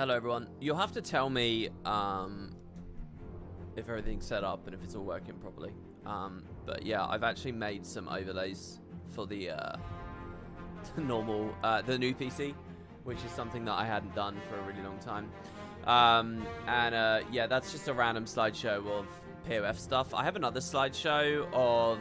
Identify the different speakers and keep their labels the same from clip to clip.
Speaker 1: Hello everyone. You'll have to tell me if everything's set up and if it's all working properly. But yeah, I've actually made some overlays for the the new PC, which is something that I hadn't done for a really long time. Yeah, that's just a random slideshow of POF stuff. I have another slideshow of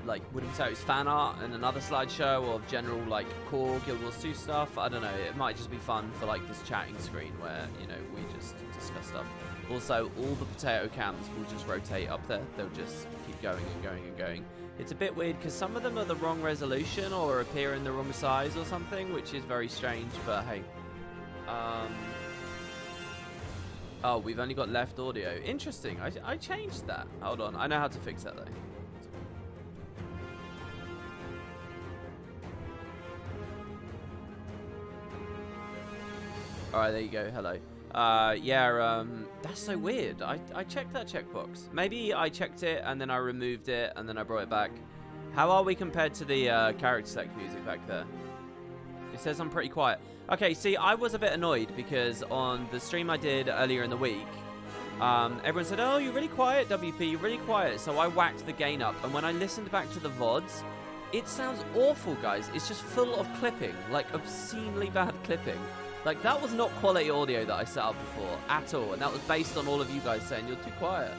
Speaker 1: like Wooden Potatoes fan art, and another slideshow of general like core Guild Wars 2 stuff. I don't know, it might just be fun for like this chatting screen where, you know, we just discuss stuff. Also, all the potato cams will just rotate up there. They'll just keep going and going and going. It's a bit weird because some of them are the wrong resolution or appear in the wrong size or something, which is very strange, but hey. Oh, we've only got left audio. Interesting. I changed that. Hold on. I know how to fix that though. Alright, there you go. Hello. Yeah, that's so weird. I checked that checkbox. Maybe I checked it and then I removed it and then I brought it back. How are we compared to the character select music back there? It says I'm pretty quiet. Okay, see, I was a bit annoyed because on the stream I did earlier in the week, everyone said, oh, you're really quiet, WP, you're really quiet. So I whacked the gain up, and when I listened back to the VODs, it sounds awful, guys. It's just full of clipping, like obscenely bad clipping. Like, that was not quality audio that I set up before at all, and that was based on all of you guys saying you're too quiet.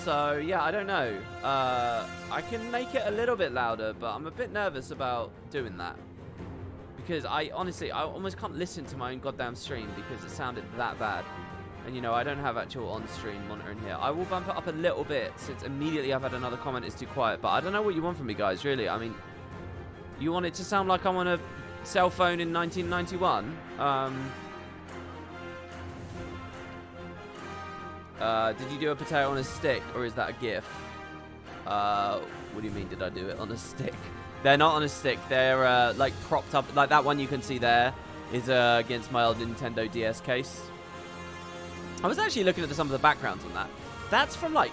Speaker 1: So yeah, I don't know. I can make it a little bit louder, but I'm a bit nervous about doing that. Because I almost can't listen to my own goddamn stream because it sounded that bad. And you know, I don't have actual on-stream monitoring here. I will bump it up a little bit since immediately I've had another comment, it's too quiet. But I don't know what you want from me, guys, really. I mean, you want it to sound like I'm on a cell phone in 1991? Did you do a potato on a stick, or is that a GIF? What do you mean, did I do it on a stick? They're not on a stick. They're like propped up. Like that one you can see there is against my old Nintendo DS case. I was actually looking at some of the backgrounds on that. That's from like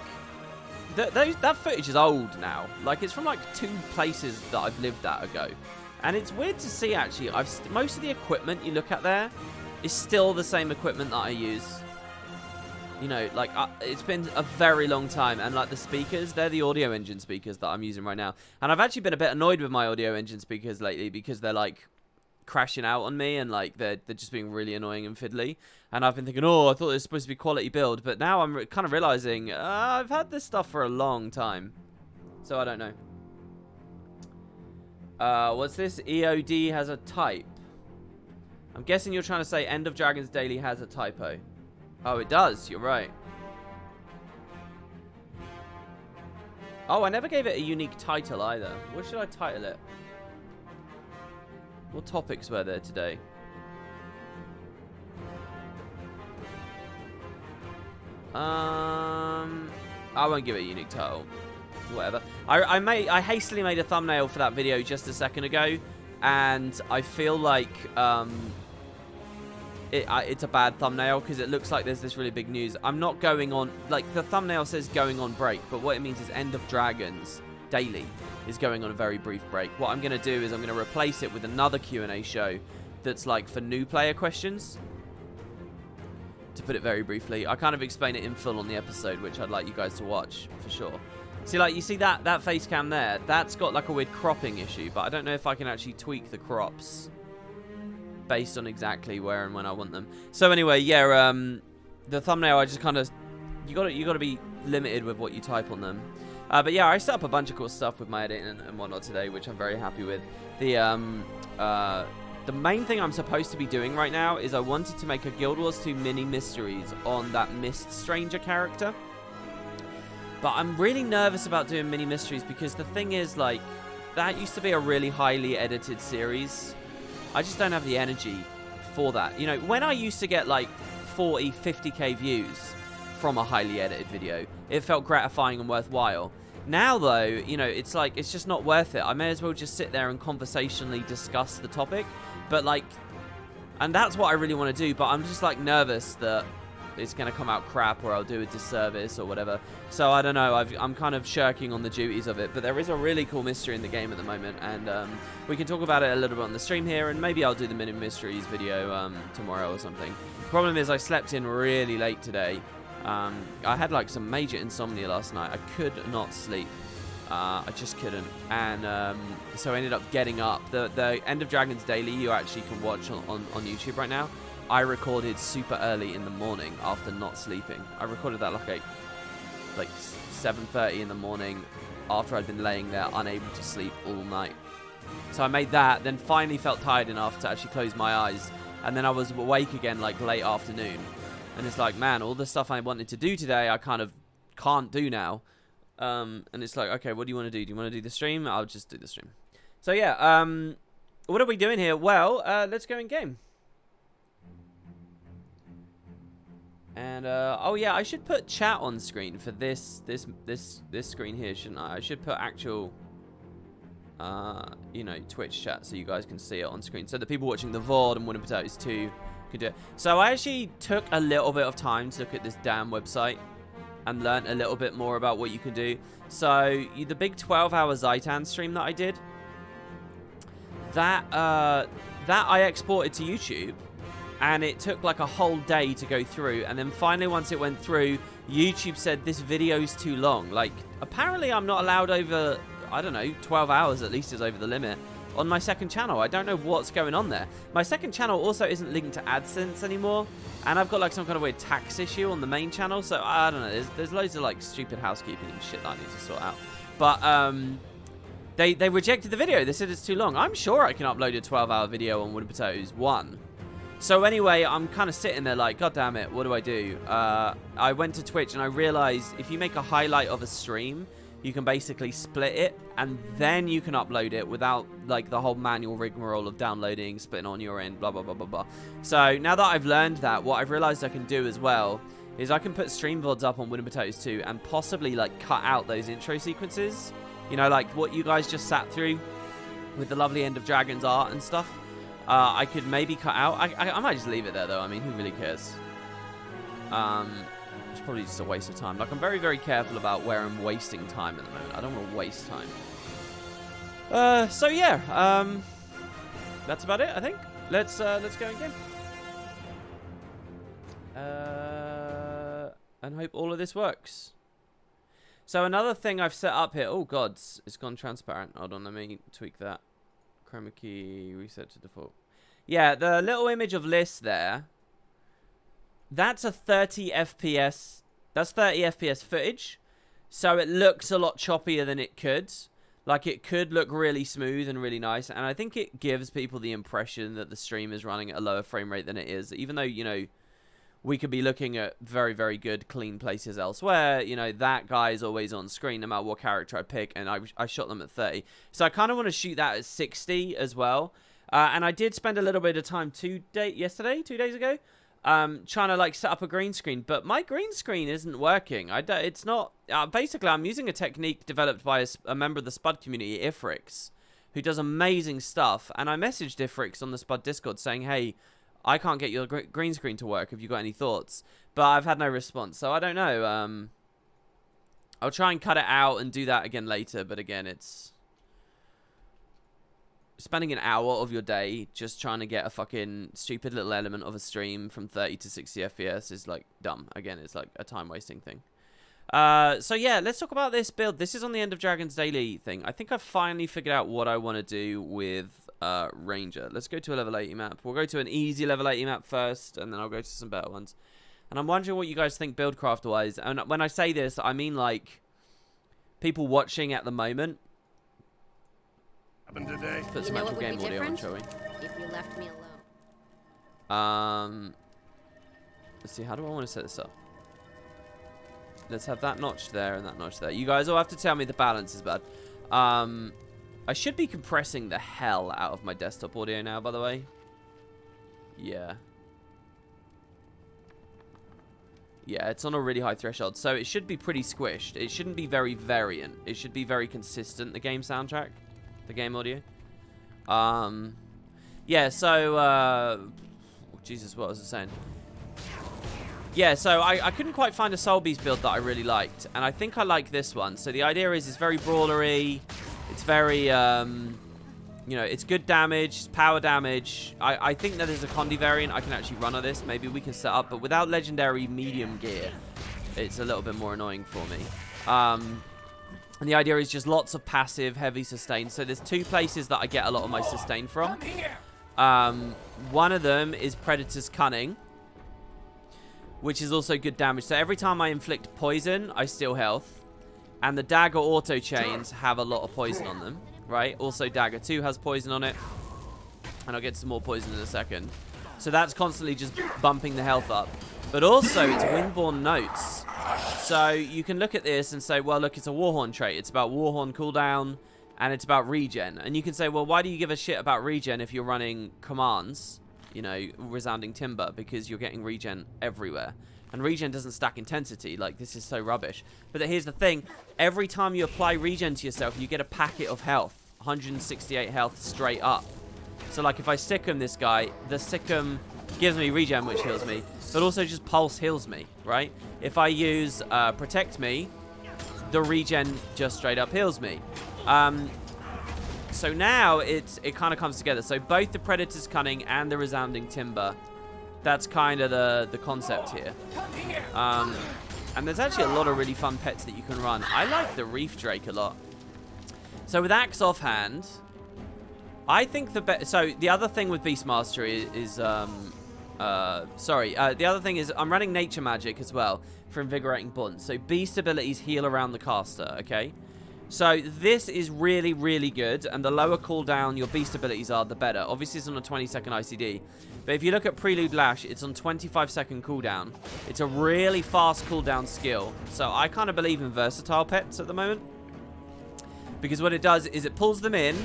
Speaker 1: that footage is old now. Like it's from like 2 places that I've lived at ago, and it's weird to see actually. Most of the equipment you look at there is still the same equipment that I use. You know, like, it's been a very long time, and, like, the speakers, they're the Audio Engine speakers that I'm using right now. And I've actually been a bit annoyed with my Audio Engine speakers lately because they're, like, crashing out on me, and, like, they're just being really annoying and fiddly. And I've been thinking, oh, I thought it was supposed to be quality build, but now I'm kind of realizing I've had this stuff for a long time. So I don't know. What's this? EOD has a type. I'm guessing you're trying to say End of Dragons Daily has a typo. Oh, it does. You're right. Oh, I never gave it a unique title either. What should I title it? What topics were there today? I won't give it a unique title. Whatever. I hastily made a thumbnail for that video just a second ago, and I feel like it's a bad thumbnail because it looks like there's this really big news. I'm not going on, like, the thumbnail says going on break, but what it means is End of Dragons Daily is going on a very brief break. What I'm going to do is I'm going to replace it with another Q&A show that's like for new player questions. To put it very briefly, I kind of explain it in full on the episode, which I'd like you guys to watch for sure. See, like, you see that face cam there? That's got like a weird cropping issue, but I don't know if I can actually tweak the crops based on exactly where and when I want them. So anyway, yeah, the thumbnail, I just kind of, you gotta be limited with what you type on them. But yeah, I set up a bunch of cool stuff with my editing and whatnot today, which I'm very happy with. The main thing I'm supposed to be doing right now is I wanted to make a Guild Wars 2 mini mysteries on that Mist Stranger character. But I'm really nervous about doing mini mysteries because the thing is, like, that used to be a really highly edited series. I just don't have the energy for that. You know, when I used to get like 40, 50k views from a highly edited video, it felt gratifying and worthwhile. Now though, you know, it's like, it's just not worth it. I may as well just sit there and conversationally discuss the topic. But like, and that's what I really want to do, but I'm just like nervous that it's going to come out crap or I'll do a disservice or whatever. So I don't know. I'm kind of shirking on the duties of it. But there is a really cool mystery in the game at the moment. And we can talk about it a little bit on the stream here. And maybe I'll do the mini mysteries video tomorrow or something. Problem is I slept in really late today. I had like some major insomnia last night. I could not sleep. I just couldn't. And so I ended up getting up. The End of Dragons Daily you actually can watch on YouTube right now. I recorded super early in the morning after not sleeping. I recorded that like 7:30 in the morning after I'd been laying there unable to sleep all night. So I made that, then finally felt tired enough to actually close my eyes. And then I was awake again like late afternoon. And it's like, man, all the stuff I wanted to do today, I kind of can't do now. And it's like, okay, what do you want to do? Do you want to do the stream? I'll just do the stream. So yeah, what are we doing here? Well, let's go in game. And oh yeah, I should put chat on screen for this screen here, shouldn't I? I should put actual, you know, Twitch chat so you guys can see it on screen. So the people watching the VOD and Wooden Potatoes 2 can do it. So I actually took a little bit of time to look at this damn website and learn a little bit more about what you can do. So the big 12-hour Zhaitan stream that I did, that I exported to YouTube. And it took like a whole day to go through. And then finally, once it went through, YouTube said this video's too long. Like, apparently I'm not allowed over, I don't know, 12 hours at least is over the limit on my second channel. I don't know what's going on there. My second channel also isn't linked to AdSense anymore. And I've got like some kind of weird tax issue on the main channel. So I don't know. There's loads of like stupid housekeeping and shit that I need to sort out. But they rejected the video. They said it's too long. I'm sure I can upload a 12-hour video on Wooden Potatoes 1. So anyway, I'm kind of sitting there like, God damn it, what do I do? I went to Twitch and I realized if you make a highlight of a stream, you can basically split it and then you can upload it without like the whole manual rigmarole of downloading, splitting on your end, blah, blah, blah, blah, blah. So now that I've learned that, what I've realized I can do as well is I can put stream VODs up on Wooden Potatoes 2 and possibly like cut out those intro sequences. You know, like what you guys just sat through with the lovely End of Dragons art and stuff. I could maybe cut out. I might just leave it there, though. I mean, who really cares? It's probably just a waste of time. Like, I'm very, very careful about where I'm wasting time at the moment. I don't want to waste time. So, yeah. That's about it, I think. Let's go again. And hope all of this works. So, another thing I've set up here. Oh, God. It's gone transparent. Hold on. Let me tweak that. Chroma key, reset to default. Yeah, the little image of Liz there, that's a 30 FPS. That's 30 FPS footage. So it looks a lot choppier than it could. Like, it could look really smooth and really nice. And I think it gives people the impression that the stream is running at a lower frame rate than it is. Even though, you know, we could be looking at very, very good, clean places elsewhere. You know, that guy is always on screen no matter what character I pick, and I shot them at 30. So I kind of want to shoot that at 60 as well. And I did spend a little bit of time 2 days ago, trying to, like, set up a green screen. But my green screen isn't working. It's not... basically, I'm using a technique developed by a member of the Spud community, Ifrix, who does amazing stuff. And I messaged Ifrix on the Spud Discord saying, hey, I can't get your green screen to work. Have you got any thoughts? But I've had no response. So I don't know. I'll try and cut it out and do that again later. But again, it's... spending an hour of your day just trying to get a fucking stupid little element of a stream from 30 to 60 FPS is, like, dumb. Again, it's, like, a time-wasting thing. So, yeah, let's talk about this build. This is on the End of Dragons Daily thing. I think I've finally figured out what I want to do with... Ranger. Let's go to a level 80 map. We'll go to an easy level 80 map first, and then I'll go to some better ones. And I'm wondering what you guys think buildcraft wise. And when I say this, I mean like people watching at the moment.
Speaker 2: Today.
Speaker 1: Let's put some actual game audio on, shall we?
Speaker 3: If you left me alone.
Speaker 1: Let's see. How do I want to set this up? Let's have that notch there and that notch there. You guys all have to tell me the balance is bad. I should be compressing the hell out of my desktop audio now, by the way. Yeah. Yeah, it's on a really high threshold, so it should be pretty squished. It shouldn't be very variant. It should be very consistent, the game soundtrack. The game audio. Yeah, so, Jesus, what was I saying? Yeah, so I couldn't quite find a Soul Beast build that I really liked, and I think I like this one. So the idea is it's very brawlery, it's very, you know, it's good damage, it's power damage. I think that there's a Condi variant I can actually run on this. Maybe we can set up, but without legendary medium gear, it's a little bit more annoying for me. And the idea is just lots of passive, heavy sustain. So there's two places that I get a lot of my sustain from. One of them is Predator's Cunning, which is also good damage. So every time I inflict poison, I steal health. And the Dagger auto chains have a lot of poison on them, right? Also, Dagger 2 has poison on it. And I'll get some more poison in a second. So that's constantly just bumping the health up. But also, it's Windborne Notes. So you can look at this and say, well, look, it's a Warhorn trait. It's about Warhorn cooldown, and it's about regen. And you can say, well, why do you give a shit about regen if you're running commands? You know, Resounding Timber, because you're getting regen everywhere. And regen doesn't stack intensity. Like, this is so rubbish. But here's the thing. Every time you apply regen to yourself, you get a packet of health. 168 health straight up. So, like, if I Sikkim this guy, the Sikkim gives me regen, which heals me. But also just Pulse heals me, right? If I use Protect Me, the regen just straight up heals me. So now it kind of comes together. So both the Predator's Cunning and the Resounding Timber, that's kind of the concept here. And there's actually a lot of really fun pets that you can run. I like the Reef Drake a lot. So with Axe Offhand, I think so the other thing with Beastmaster is the other thing is I'm running Nature Magic as well for Invigorating Bond. So Beast abilities heal around the caster, okay? So this is really, really good, and the lower cooldown your Beast abilities are, the better. Obviously, it's on a 20-second ICD. But if you look at Prelude Lash, it's on 25-second cooldown. It's a really fast cooldown skill. So I kind of believe in versatile pets at the moment. Because what it does is it pulls them in,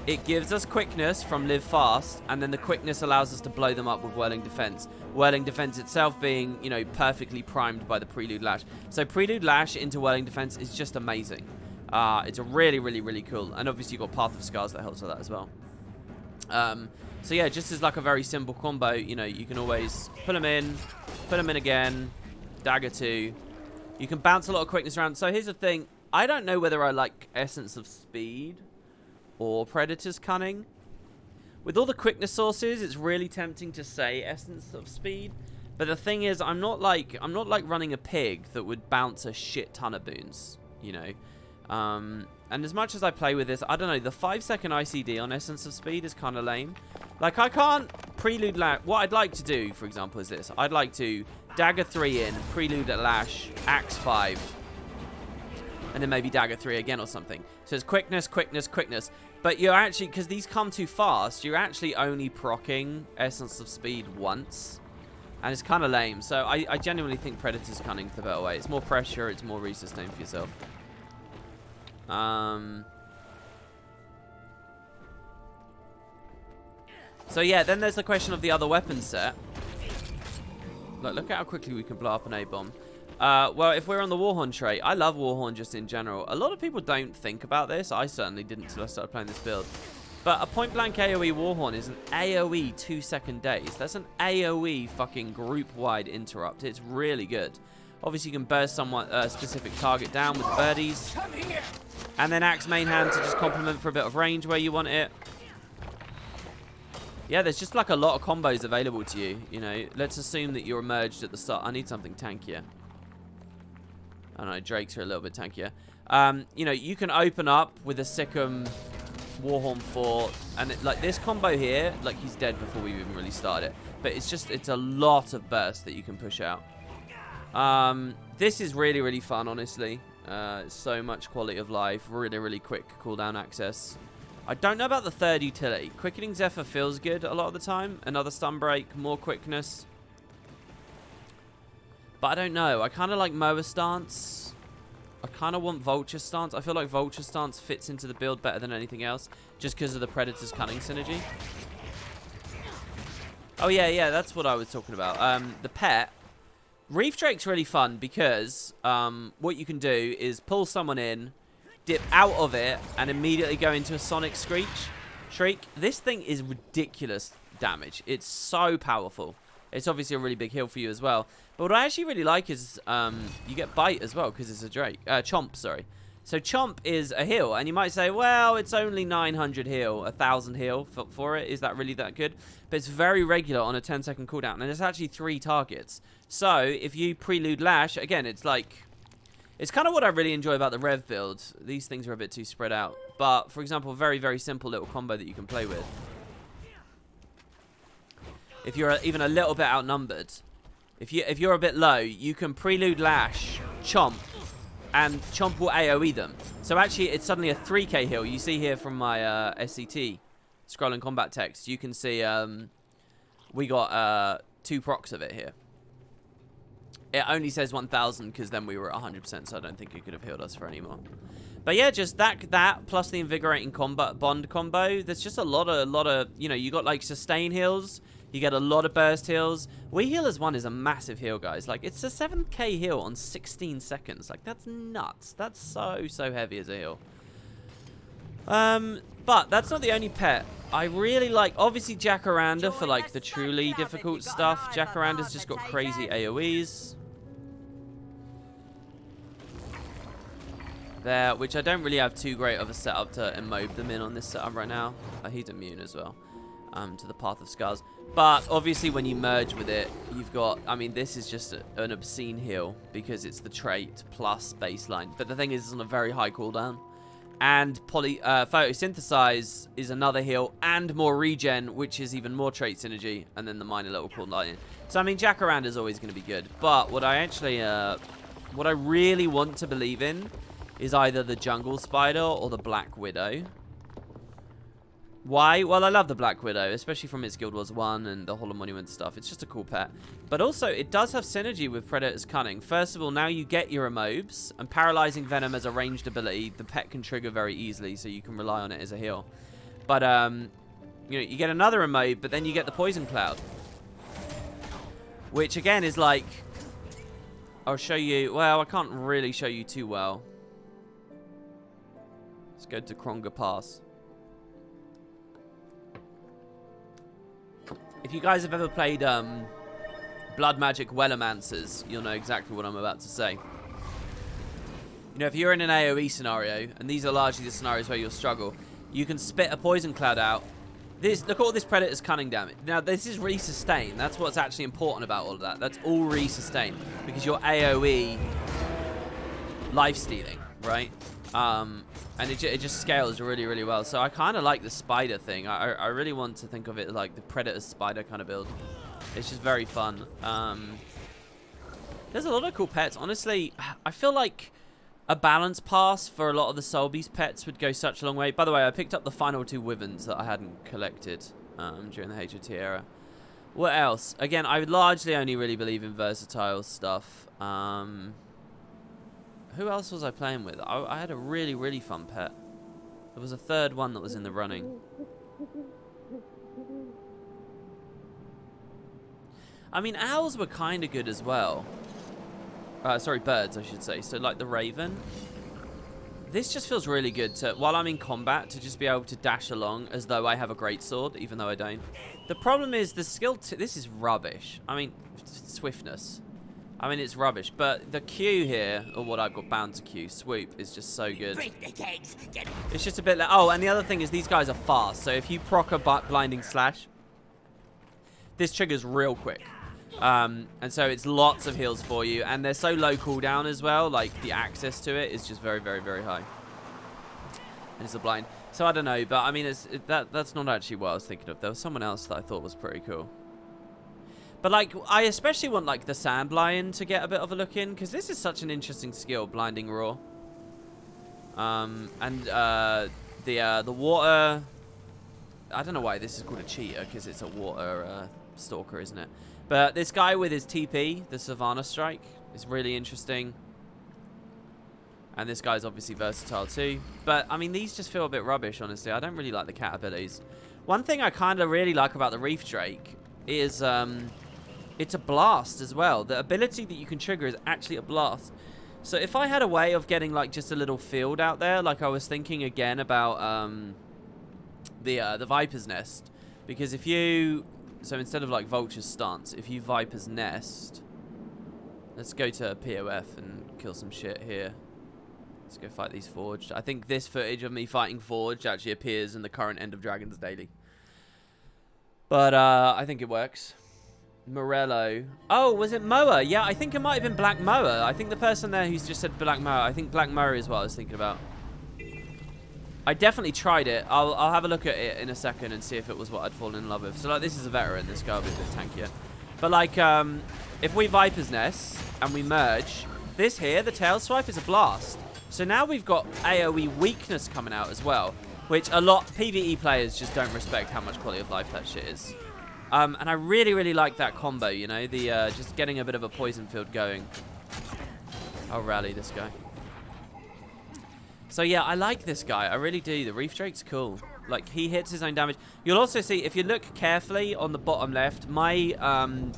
Speaker 1: it gives us quickness from Live Fast, and then the quickness allows us to blow them up with Whirling Defense. Whirling Defense itself being, you know, perfectly primed by the Prelude Lash. So Prelude Lash into Whirling Defense is just amazing. It's a really, really, really cool. And obviously you've got Path of Scars that helps with that as well. So yeah, just as like a very simple combo, you know, you can always put them in again, Dagger 2. You can bounce a lot of quickness around. So here's the thing. I don't know whether I like Essence of Speed or Predator's Cunning. With all the quickness sources, it's really tempting to say Essence of Speed. But the thing is, I'm not like running a pig that would bounce a shit ton of boons, you know. And as much as I play with this, I don't know, the 5-second ICD on Essence of Speed is kind of lame. Like, I can't Prelude Lash. What I'd like to do, for example, is this. I'd like to Dagger 3 in, Prelude at Lash, Axe 5, and then maybe Dagger 3 again or something. So it's quickness, quickness, quickness. But you're actually, because these come too fast, you're actually only proccing Essence of Speed once. And it's kind of lame. So I genuinely think Predator's Cunning is the better way. It's more pressure, it's more resustain for yourself. So yeah, then there's the question of the other weapon set. Look at how quickly we can blow up an A-bomb. Well, if we're on the Warhorn trait, I love Warhorn just in general. A lot of people don't think about this. I certainly didn't until I started playing this build. But a point-blank AoE Warhorn is an AoE 2-second daze. That's an AoE fucking group-wide interrupt. It's really good. Obviously, you can burst someone specific target down with birdies. And then Axe main hand to just complement for a bit of range where you want it. Yeah, there's just like a lot of combos available to you. You know, let's assume that you're emerged at the start. I need something tankier. I don't know, Drakes are a little bit tankier. You know, you can open up with a Sikkim Warhorn 4. And like this combo here, like he's dead before we've even really started it. But it's a lot of burst that you can push out. This is really, really fun, honestly. So much quality of life. Really, really quick cooldown access. I don't know about the third utility. Quickening Zephyr feels good a lot of the time. Another stun break, more quickness. But I don't know. I kind of like Moa Stance. I kind of want Vulture Stance. I feel like Vulture Stance fits into the build better than anything else. Just because of the Predator's Cunning synergy. Oh, yeah, that's what I was talking about. The pet. Reef Drake's really fun because what you can do is pull someone in, dip out of it, and immediately go into a Sonic Shriek. This thing is ridiculous damage. It's so powerful. It's obviously a really big heal for you as well. But what I actually really like is you get Bite as well because it's a Drake. Chomp, sorry. So Chomp is a heal, and you might say, well, it's only 900 heal, 1,000 heal for it. Is that really that good? But it's very regular on a 10-second cooldown, and it's actually 3 targets. So if you prelude Lash, again, it's like... It's kind of what I really enjoy about the Rev build. These things are a bit too spread out. But, for example, a very, very simple little combo that you can play with. If you're even a little bit outnumbered, if you're a bit low, you can prelude Lash, Chomp, and Chomp will AoE them. So actually, it's suddenly a 3k heal. You see here from my SCT, Scroll and Combat text, you can see we got 2 procs of it here. It only says 1,000 because then we were at 100%, so I don't think it could have healed us for any more. But yeah, just that plus the Invigorating Combat Bond combo. There's just a lot of, you know, you got like sustain heals. You get a lot of burst heals. We Heal as 1 is a massive heal, guys. Like, it's a 7k heal on 16 seconds. Like, that's nuts. That's so heavy as a heal. But that's not the only pet. I really like, obviously, Jacaranda for, like, the truly difficult stuff. Jacaranda's just got crazy AoEs. There, which I don't really have too great of a setup to immob them in on this setup right now. He's immune as well. To the Path of Scars. But obviously when you merge with it, you've got, I mean, this is just an obscene heal because it's the trait plus baseline. But the thing is, it's on a very high cooldown. And Photosynthesize is another heal and more regen, which is even more trait synergy. And then the minor little cooldown. So, I mean, Jacaranda is always going to be good. But what I actually, what I really want to believe in is either the Jungle Spider or the Black Widow. Why? Well, I love the Black Widow, especially from its Guild Wars 1 and the Hollow Monument stuff. It's just a cool pet. But also, it does have synergy with Predator's Cunning. First of all, now you get your Immobes, and Paralyzing Venom as a ranged ability, the pet can trigger very easily, so you can rely on it as a heal. But, you know, you get another Immobe, but then you get the Poison Cloud. Which, again, is like... I'll show you... Well, I can't really show you too well. Let's go to Kronga Pass. If you guys have ever played Blood Magic Wellermancers, you'll know exactly what I'm about to say. You know, if you're in an AoE scenario, and these are largely the scenarios where you'll struggle, you can spit a Poison Cloud out. Look at all this Predator's Cunning damage. Now, this is re-sustain. That's what's actually important about all of that. That's all re-sustain. Because you're AoE life-stealing, right? And it just scales really, really well. So I kind of like the spider thing. I really want to think of it like the Predator spider kind of build. It's just very fun. There's a lot of cool pets. Honestly, I feel like a balance pass for a lot of the Soulbeast pets would go such a long way. By the way, I picked up the final 2 Wyverns that I hadn't collected during the HOT era. What else? Again, I would largely only really believe in versatile stuff. Who else was I playing with? I had a really, really fun pet. There was a third one that was in the running. I mean, owls were kind of good as well. Sorry, birds, I should say. So, like the Raven. This just feels really good to, while I'm in combat, to just be able to dash along as though I have a greatsword, even though I don't. The problem is the skill... This is rubbish. I mean, swiftness. I mean, it's rubbish, but the Q here, or what I've got bound to Q, Swoop, is just so good. It's just a bit like... Oh, and the other thing is these guys are fast, so if you proc a Blinding Slash, this triggers real quick. And so it's lots of heals for you, and they're so low cooldown as well, like the access to it is just very, very, very high. And it's a blind. So I don't know, but I mean, that's not actually what I was thinking of. There was someone else that I thought was pretty cool. But, like, I especially want, like, the Sand Lion to get a bit of a look in, because this is such an interesting skill, Blinding Roar. The water... I don't know why this is called a cheater, because it's a water stalker, isn't it? But this guy with his TP, the Savannah Strike, is really interesting. And this guy's obviously versatile too. But, I mean, these just feel a bit rubbish, honestly. I don't really like the cat abilities. One thing I kind of really like about the Reef Drake is... it's a blast as well. The ability that you can trigger is actually a blast. So if I had a way of getting like just a little field out there, like I was thinking again about the Viper's Nest, because if you So instead of like Vulture's Stance, if you Viper's Nest, let's go to POF and kill some shit here. Let's go fight these Forged. I think this footage of me fighting Forged actually appears in the current End of Dragons daily. But I think it works. Morello. Oh, was it Moa? Yeah, I think it might have been Black Moa. I think the person there who's just said Black Moa, I think Black Moa is what I was thinking about. I definitely tried it. I'll have a look at it in a second and see if it was what I'd fallen in love with. So, like, this is a veteran. This guy will be a bit tankier. But, like, if we Viper's Nest and we merge, this here, the tail swipe, is a blast. So now we've got AoE weakness coming out as well, which a lot PvE players just don't respect how much quality of life that shit is. And I really, really like that combo, you know, the just getting a bit of a poison field going. I'll rally this guy. So yeah, I like this guy. I really do. The Reef Drake's cool. Like, he hits his own damage. You'll also see, if you look carefully on the bottom left, my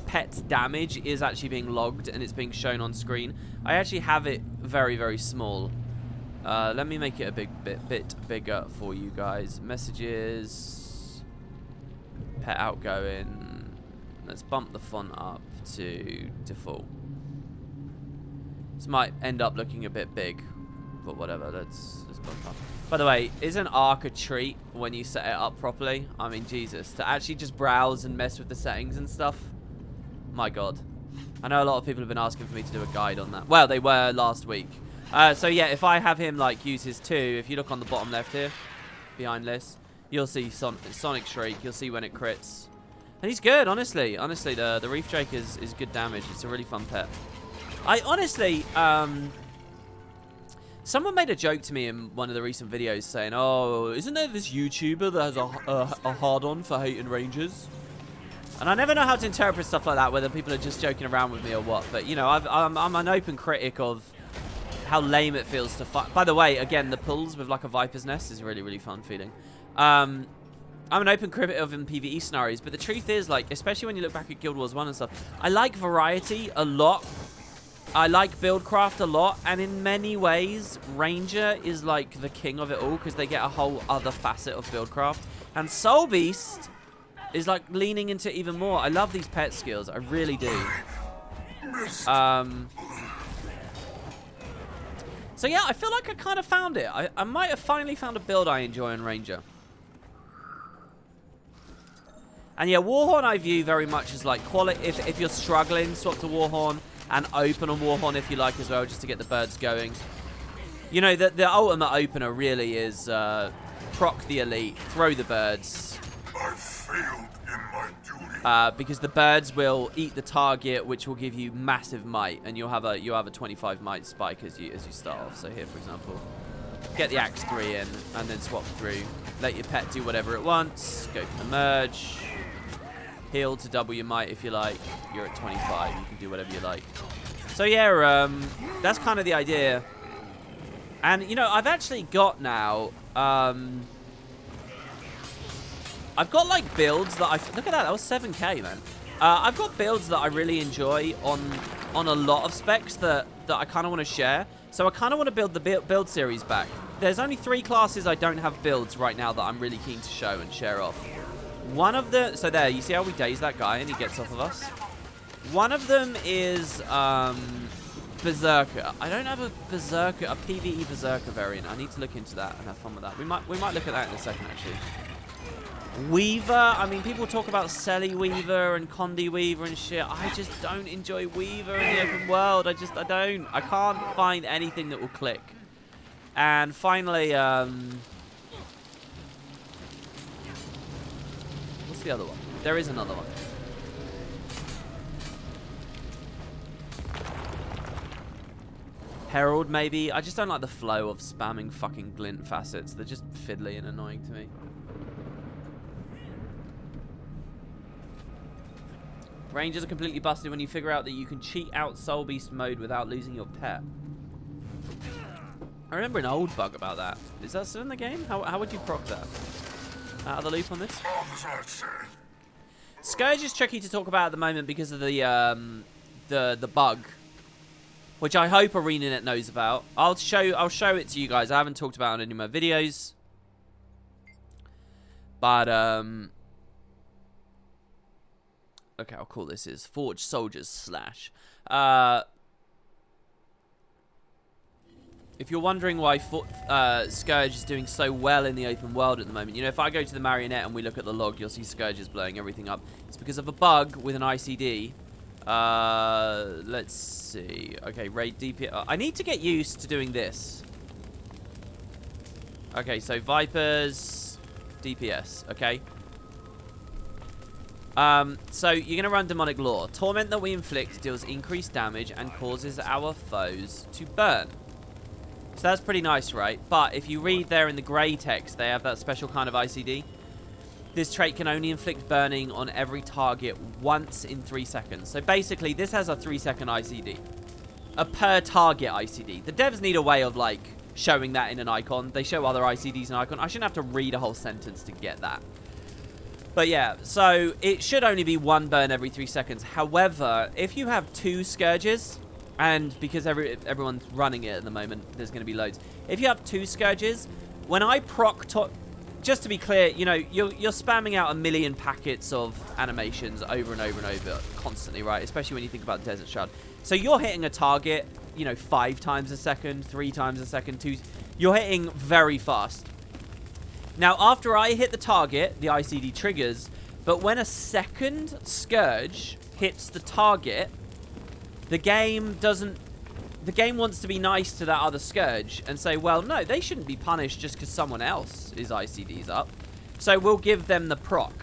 Speaker 1: pet's damage is actually being logged and it's being shown on screen. I actually have it very, very small. Let me make it a bit bigger for you guys. Messages. Pet outgoing. Let's bump the font up to default. This might end up looking a bit big, but whatever. Let's bump up. By the way, isn't Arc a treat when you set it up properly? I mean, Jesus, to actually just browse and mess with the settings and stuff. My God. I know a lot of people have been asking for me to do a guide on that. Well, they were last week. So yeah, if I have him like use his 2, if you look on the bottom left here, behind this, you'll see Sonic Shriek. You'll see when it crits. And he's good, honestly. Honestly, the Reef Drake is good damage. It's a really fun pet. I honestly, someone made a joke to me in one of the recent videos saying, oh, isn't there this YouTuber that has a hard-on for hating Rangers? And I never know how to interpret stuff like that, whether people are just joking around with me or what. But, you know, I'm an open critic of how lame it feels to fight. By the way, again, the pulls with like a Viper's Nest is really, really fun feeling. I'm an open critic of in PvE scenarios, but the truth is, like, especially when you look back at Guild Wars 1 and stuff, I like variety a lot. I like Buildcraft a lot, and in many ways, Ranger is like the king of it all because they get a whole other facet of Buildcraft. And Soul Beast is like leaning into even more. I love these pet skills. I really do. So yeah, I feel like I kind of found it. I might have finally found a build I enjoy in Ranger. And yeah, Warhorn I view very much as like quality. If you're struggling, swap to Warhorn. And open on Warhorn if you like as well, just to get the birds going. You know, the ultimate opener really is proc the elite, throw the birds.
Speaker 2: I failed in my duty.
Speaker 1: Because the birds will eat the target, which will give you massive might, and you'll have a 25 might spike as you start off. So here, for example, get the Axe 3 in, and then swap through. Let your pet do whatever it wants. Go for the merge. Heal to double your might if you like. You're at 25. You can do whatever you like. So yeah, that's kind of the idea. And you know, I've actually got now. I've got like builds that look at that. That was 7K, man. I've got builds that I really enjoy on a lot of specs that I kind of want to share. So I kind of want to build the build series back. There's only 3 classes I don't have builds right now that I'm really keen to show and share off. One of the... So there, you see how we daze that guy and he gets off of us? One of them is Berserker. I don't have a Berserker, a PvE Berserker variant. I need to look into that and have fun with that. We might look at that in a second, actually. Weaver. I mean, people talk about Selly Weaver and Condi Weaver and shit. I just don't enjoy Weaver in the open world. I don't. I can't find anything that will click. And finally, what's the other one? There is another one. Herald, maybe. I just don't like the flow of spamming fucking glint facets. They're just fiddly and annoying to me. Rangers are completely busted when you figure out that you can cheat out Soul Beast mode without losing your pet. I remember an old bug about that. Is that still in the game? How would you proc that? Out of the loop on this? Scourge is tricky to talk about at the moment because of the bug, which I hope ArenaNet knows about. I'll show it to you guys. I haven't talked about it in any of my videos, but Okay, I'll call this is Forge Soldiers Slash. If you're wondering why Scourge is doing so well in the open world at the moment, you know, if I go to the Marionette and we look at the log, you'll see Scourge is blowing everything up. It's because of a bug with an ICD. Let's see. Okay, raid DPS. I need to get used to doing this. Okay, so Vipers, DPS, okay. So you're going to run Demonic Law. Torment that we inflict deals increased damage and causes our foes to burn. So that's pretty nice, right? But if you read there in the grey text, they have that special kind of ICD. This trait can only inflict burning on every target once in 3 seconds. So basically, this has a 3-second ICD. A per target ICD. The devs need a way of, like, showing that in an icon. They show other ICDs in icon. I shouldn't have to read a whole sentence to get that. But yeah, so it should only be 1 burn every 3 seconds. However, if you have 2 Scourges, and because everyone's running it at the moment, there's going to be loads. If you have 2 Scourges, when I proc... Just to be clear, you know, you're spamming out 1 million packets of animations over and over and over constantly, right? Especially when you think about Desert Shroud. So you're hitting a target, you know, 5 times a second, 3 times a second, 2... You're hitting very fast. Now, after I hit the target, the ICD triggers, but when a second Scourge hits the target, the game doesn't... The game wants to be nice to that other Scourge and say, well, no, they shouldn't be punished just because someone else is ICD's up. So we'll give them the proc.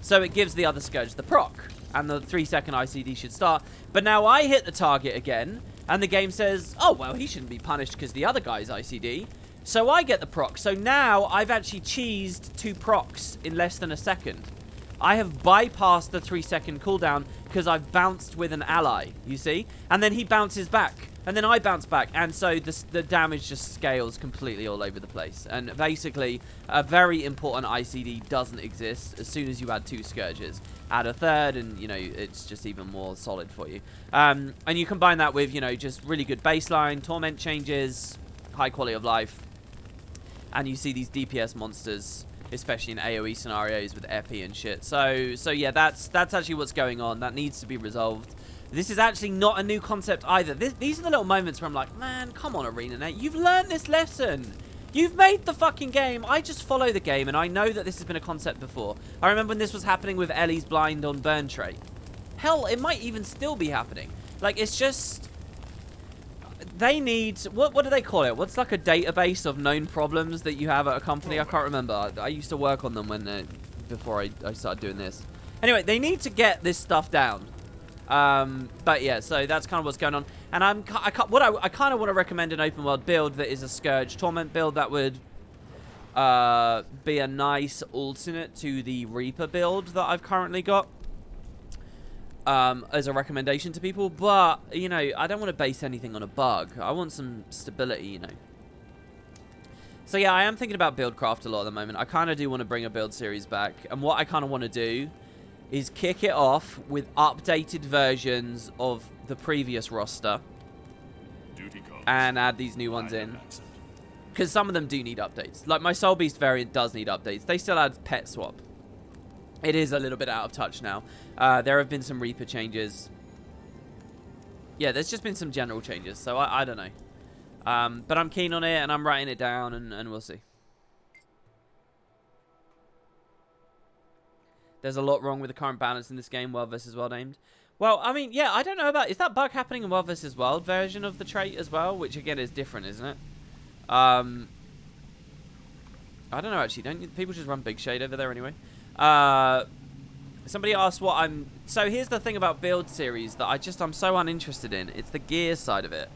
Speaker 1: So it gives the other Scourge the proc, and the 3-second ICD should start. But now I hit the target again, and the game says, oh, well, he shouldn't be punished because the other guy's ICD. So I get the proc. So now I've actually cheesed 2 procs in less than a second. I have bypassed the 3-second cooldown because I've bounced with an ally, you see? And then he bounces back. And then I bounce back. And so the damage just scales completely all over the place. And basically, a very important ICD doesn't exist as soon as you add 2 Scourges. Add a 3rd and, you know, it's just even more solid for you. And you combine that with, you know, just really good baseline, torment changes, high quality of life. And you see these DPS monsters, especially in AoE scenarios with Epi and shit. So yeah, that's actually what's going on. That needs to be resolved. This is actually not a new concept either. These are the little moments where I'm like, man, come on, ArenaNet. You've learned this lesson. You've made the fucking game. I just follow the game, and I know that this has been a concept before. I remember when this was happening with Ellie's blind on burn trait. Hell, it might even still be happening. Like, it's just... They need... What do they call it? What's like a database of known problems that you have at a company? I can't remember. I used to work on them when before I started doing this. Anyway, they need to get this stuff down. But yeah, so that's kind of what's going on. And I kind of want to recommend an open world build that is a Scourge Torment build that would be a nice alternate to the Reaper build that I've currently got. As a recommendation to people, but, you know, I don't want to base anything on a bug. I want some stability, you know. So yeah, I am thinking about Buildcraft a lot at the moment. I kind of do want to bring a build series back, and what I kind of want to do is kick it off with updated versions of the previous roster and add these new ones in, because some of them do need updates. Like my Soul Beast variant does need updates. They still add pet swap. It is a little bit out of touch now. There have been some Reaper changes. Yeah, there's just been some general changes, so I don't know. But I'm keen on it, and I'm writing it down, and we'll see. There's a lot wrong with the current balance in this game, World vs. World aimed. Well, I mean, yeah, I don't know about... Is that bug happening in World vs. World version of the trait as well? Which, again, is different, isn't it? I don't know, actually. Don't people just run Big Shade over there anyway? Somebody asked what I'm... So here's the thing about build series that I'm so uninterested in. It's the gear side of it.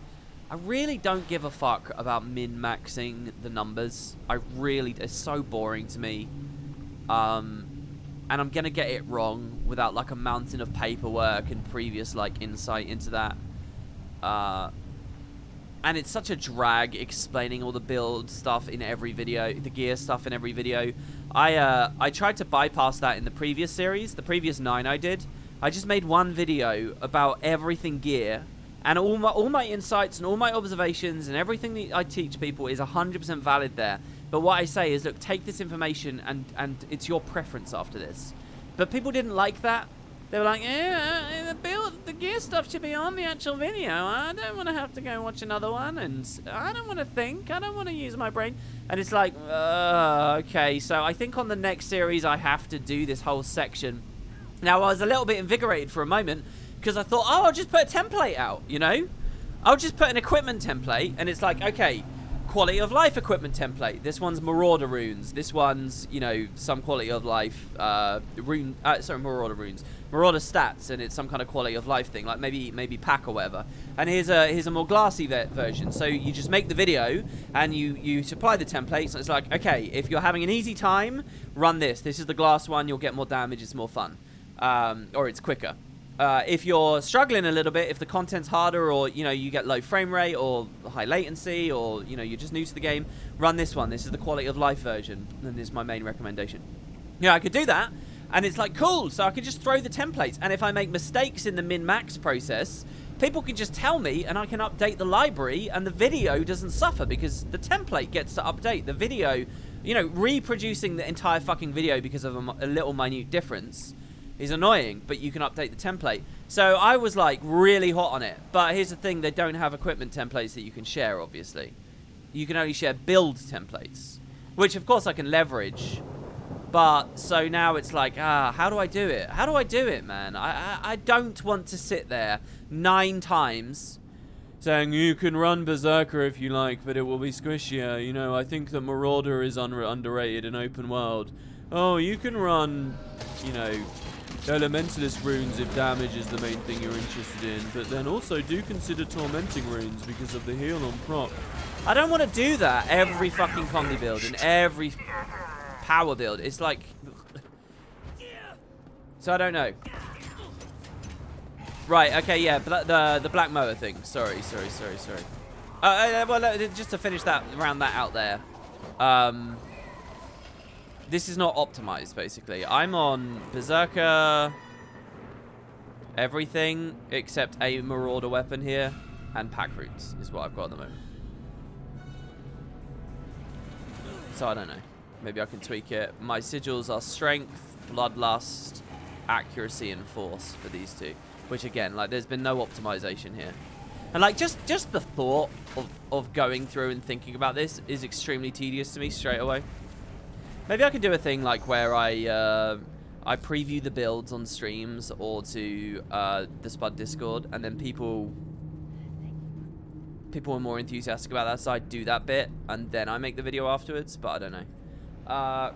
Speaker 1: I really don't give a fuck about min-maxing the numbers. It's so boring to me. And I'm going to get it wrong without, like, a mountain of paperwork and previous, like, insight into that. And it's such a drag explaining all the build stuff in every video, the gear stuff in every video. I tried to bypass that in the previous series, the previous 9 I did. I just made one video about everything gear, and all my insights and all my observations and everything that I teach people is 100% valid there. But what I say is, look, take this information and it's your preference after this. But people didn't like that. They were like, the gear stuff should be on the actual video. I don't want to have to go watch another one, and I don't want to think. I don't want to use my brain. And it's like, okay. So I think on the next series I have to do this whole section. Now, I was a little bit invigorated for a moment because I thought, oh, I'll just put a template out, you know? I'll just put an equipment template, and it's like, okay, quality of life equipment template. This one's Marauder runes. This one's, you know, some quality of life Marauder runes. Marauder stats, and it's some kind of quality of life thing, like maybe pack or whatever. And here's a more glassy version. So you just make the video and you supply the templates, and it's like, okay, if you're having an easy time, run this. This is the glass one. You'll get more damage. It's more fun, or it's quicker. If you're struggling a little bit, if the content's harder, or you know you get low frame rate or high latency, or you know you're just new to the game, run this one. This is the quality of life version, and this is my main recommendation. Yeah, I could do that. And it's like, cool, so I can just throw the templates. And if I make mistakes in the min-max process, people can just tell me, and I can update the library, and the video doesn't suffer because the template gets to update. The video, you know, reproducing the entire fucking video because of a little minute difference is annoying, but you can update the template. So I was, like, really hot on it. But here's the thing, they don't have equipment templates that you can share, obviously. You can only share build templates, which, of course, I can leverage. But, so now it's like, how do I do it? How do I do it, man? I don't want to sit there 9 times saying, you can run Berserker if you like, but it will be squishier. You know, I think that Marauder is underrated in open world. Oh, you can run, you know, Elementalist runes if damage is the main thing you're interested in, but then also do consider Tormenting runes because of the heal on proc. I don't want to do that every fucking Condi build and every power build. It's like, so I don't know. Right, okay, yeah, the Black Mower thing. Sorry. Well, just to finish that, round that out there. This is not optimized, basically. I'm on Berserker, everything except a Marauder weapon here, and pack routes is what I've got at the moment. So I don't know. Maybe I can tweak it. My sigils are Strength, Bloodlust, Accuracy, and Force for these two. Which, again, like, there's been no optimization here. And, like, just the thought of going through and thinking about this is extremely tedious to me straight away. Maybe I could do a thing, like, where I preview the builds on streams or to the Spud Discord, and then people are more enthusiastic about that, so I do that bit, and then I make the video afterwards, but I don't know.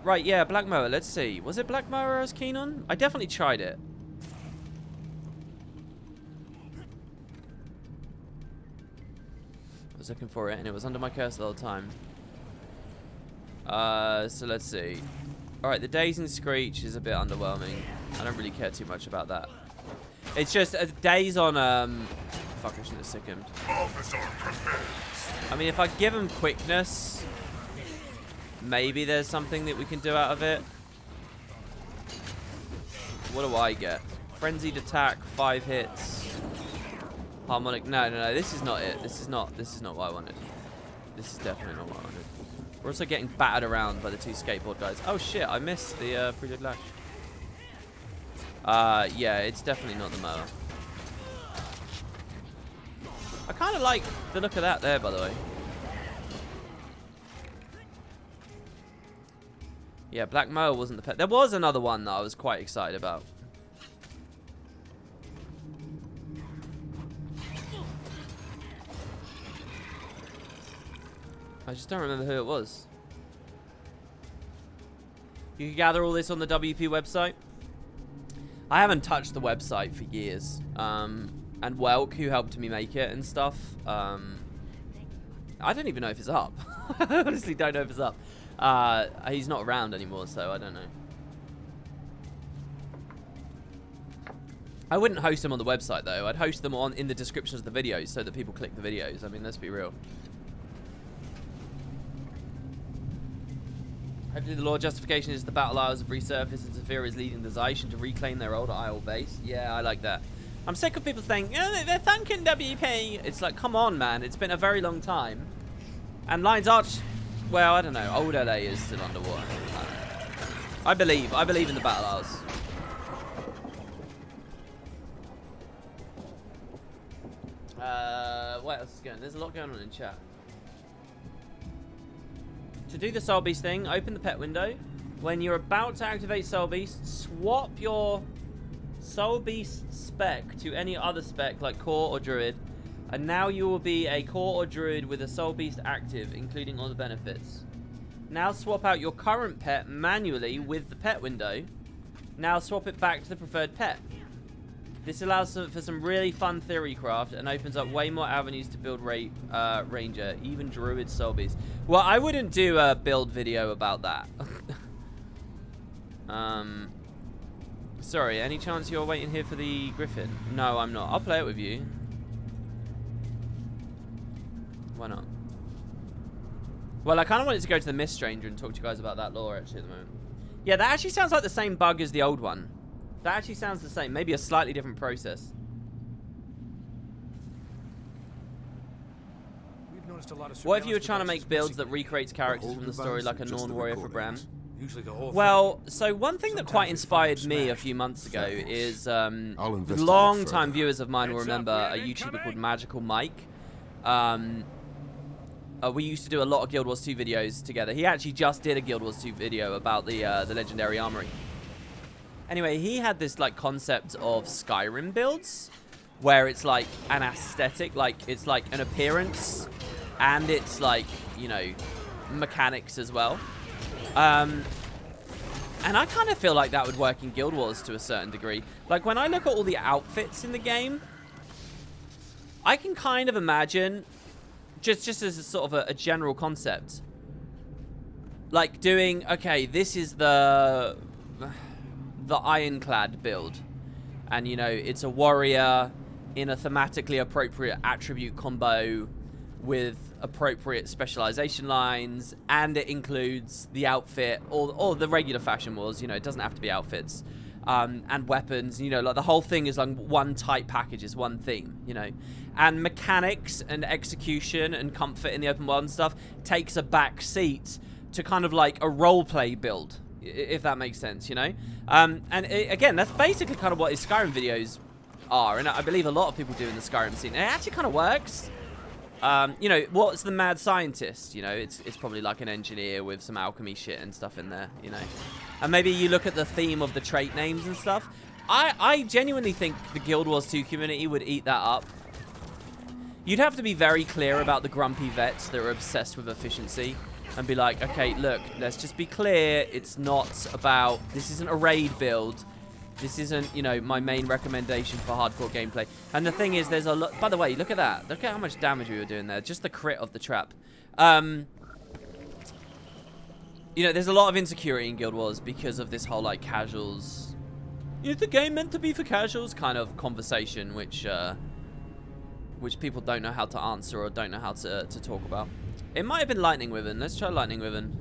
Speaker 1: Right, yeah, Black Mower, let's see. Was it Black Mower I was keen on? I definitely tried it. I was looking for it, and it was under my cursor the whole time. So let's see. Alright, the Dazing Screech is a bit underwhelming. I don't really care too much about that. It's just, Daze on, fuck, I should have sickened. I mean, if I give him quickness, maybe there's something that we can do out of it. What do I get? Frenzied attack, 5 hits. Harmonic, no, this is not it. This is not what I wanted. This is definitely not what I wanted. We're also getting battered around by the 2 skateboard guys. Oh shit, I missed the Project Lash. Yeah, it's definitely not the mower. I kind of like the look of that there, by the way. Yeah, Black Mower wasn't the pet. There was another one that I was quite excited about. I just don't remember who it was. You can gather all this on the WP website. I haven't touched the website for years. And Welk, who helped me make it and stuff. I don't even know if it's up. I honestly don't know if it's up. He's not around anymore, so I don't know. I wouldn't host them on the website, though. I'd host them in the descriptions of the videos so that people click the videos. I mean, let's be real. Hopefully the lore justification is the battle isles have resurfaced and Zephyr is leading the Zaishin to reclaim their older isle base. Yeah, I like that. I'm sick of people saying, oh, they're thanking WP. It's like, come on, man. It's been a very long time. And Lion's Arch, well, I don't know. Old LA is still underwater. I believe in the battle isles. what else is going on? There's a lot going on in chat. To do the Soul Beast thing, open the pet window. When you're about to activate Soul Beast, swap your Soul Beast spec to any other spec like Core or Druid. And now you will be a Core or Druid with a Soul Beast active, including all the benefits. Now swap out your current pet manually with the pet window. Now swap it back to the preferred pet. This allows for some really fun theory craft and opens up way more avenues to build Ranger, even Druid Soul Beast. Well, I wouldn't do a build video about that. Sorry, any chance you're waiting here for the Griffin? No, I'm not. I'll play it with you. Why not? Well, I kind of wanted to go to the Mist Stranger and talk to you guys about that lore actually at the moment. Yeah, that actually sounds like the same bug as the old one. That actually sounds the same. Maybe a slightly different process.
Speaker 3: We've noticed a lot of
Speaker 1: What if you were trying to make builds that recreates characters from the story like a Norn warrior for Bram?
Speaker 3: Usually the whole
Speaker 1: Well, so one thing that quite inspired me a few months ago is long-time viewers of mine will remember a YouTuber called Magical Mike. We used to do a lot of Guild Wars 2 videos together. He actually just did a Guild Wars 2 video about the Legendary Armory. Anyway, he had this like concept of Skyrim builds where it's like an aesthetic, like it's like an appearance and it's like, you know, mechanics as well. And I kind of feel like that would work in Guild Wars to a certain degree. Like when I look at all the outfits in the game, I can kind of imagine just as a sort of a general concept, like doing, okay, this is the Ironclad build, and you know it's a warrior in a thematically appropriate attribute combo with appropriate specialization lines, and it includes the outfit or the regular Fashion Wars, you know, it doesn't have to be outfits, and weapons, you know, like the whole thing is like one tight package, is one theme, you know, and mechanics and execution and comfort in the open world and stuff takes a back seat to kind of like a roleplay build, if that makes sense, you know? Again, that's basically kind of what his Skyrim videos are, and I believe a lot of people do in the Skyrim scene. It actually kind of works. You know, what's the mad scientist? You know, it's probably like an engineer with some alchemy shit and stuff in there, you know? And maybe you look at the theme of the trait names and stuff. I genuinely think the Guild Wars 2 community would eat that up. You'd have to be very clear about the grumpy vets that are obsessed with efficiency. And be like, okay, look, let's just be clear. It's not about, this isn't a raid build. This isn't, you know, my main recommendation for hardcore gameplay. And the thing is, there's a lot, by the way, look at that. Look at how much damage we were doing there. Just the crit of the trap. You know, there's a lot of insecurity in Guild Wars because of this whole, like, casuals. Is the game meant to be for casuals? Kind of conversation, which people don't know how to answer or don't know how to talk about. It might have been Lightning Wyvern. Let's try Lightning Wyvern.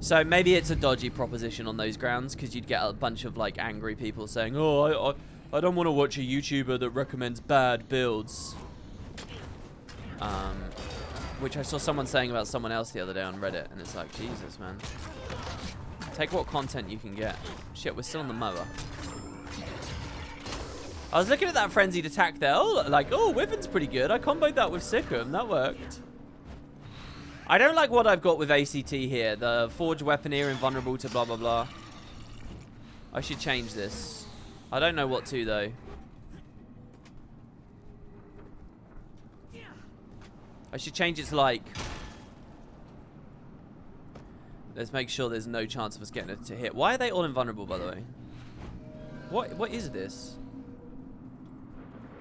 Speaker 1: So maybe it's a dodgy proposition on those grounds because you'd get a bunch of like angry people saying, "Oh, I don't want to watch a YouTuber that recommends bad builds." Which I saw someone saying about someone else the other day on Reddit, and it's like, Jesus, man. Take what content you can get. Shit, we're still on the mower. I was looking at that frenzied attack there. Oh, like, oh, Wyvern's pretty good. I comboed that with Sikkim. That worked. I don't like what I've got with ACT here. The Forge Weaponeer invulnerable to blah, blah, blah. I should change this. I don't know what to, though. I should change it to, like... Let's make sure there's no chance of us getting it to hit. Why are they all invulnerable, by the way? What is this?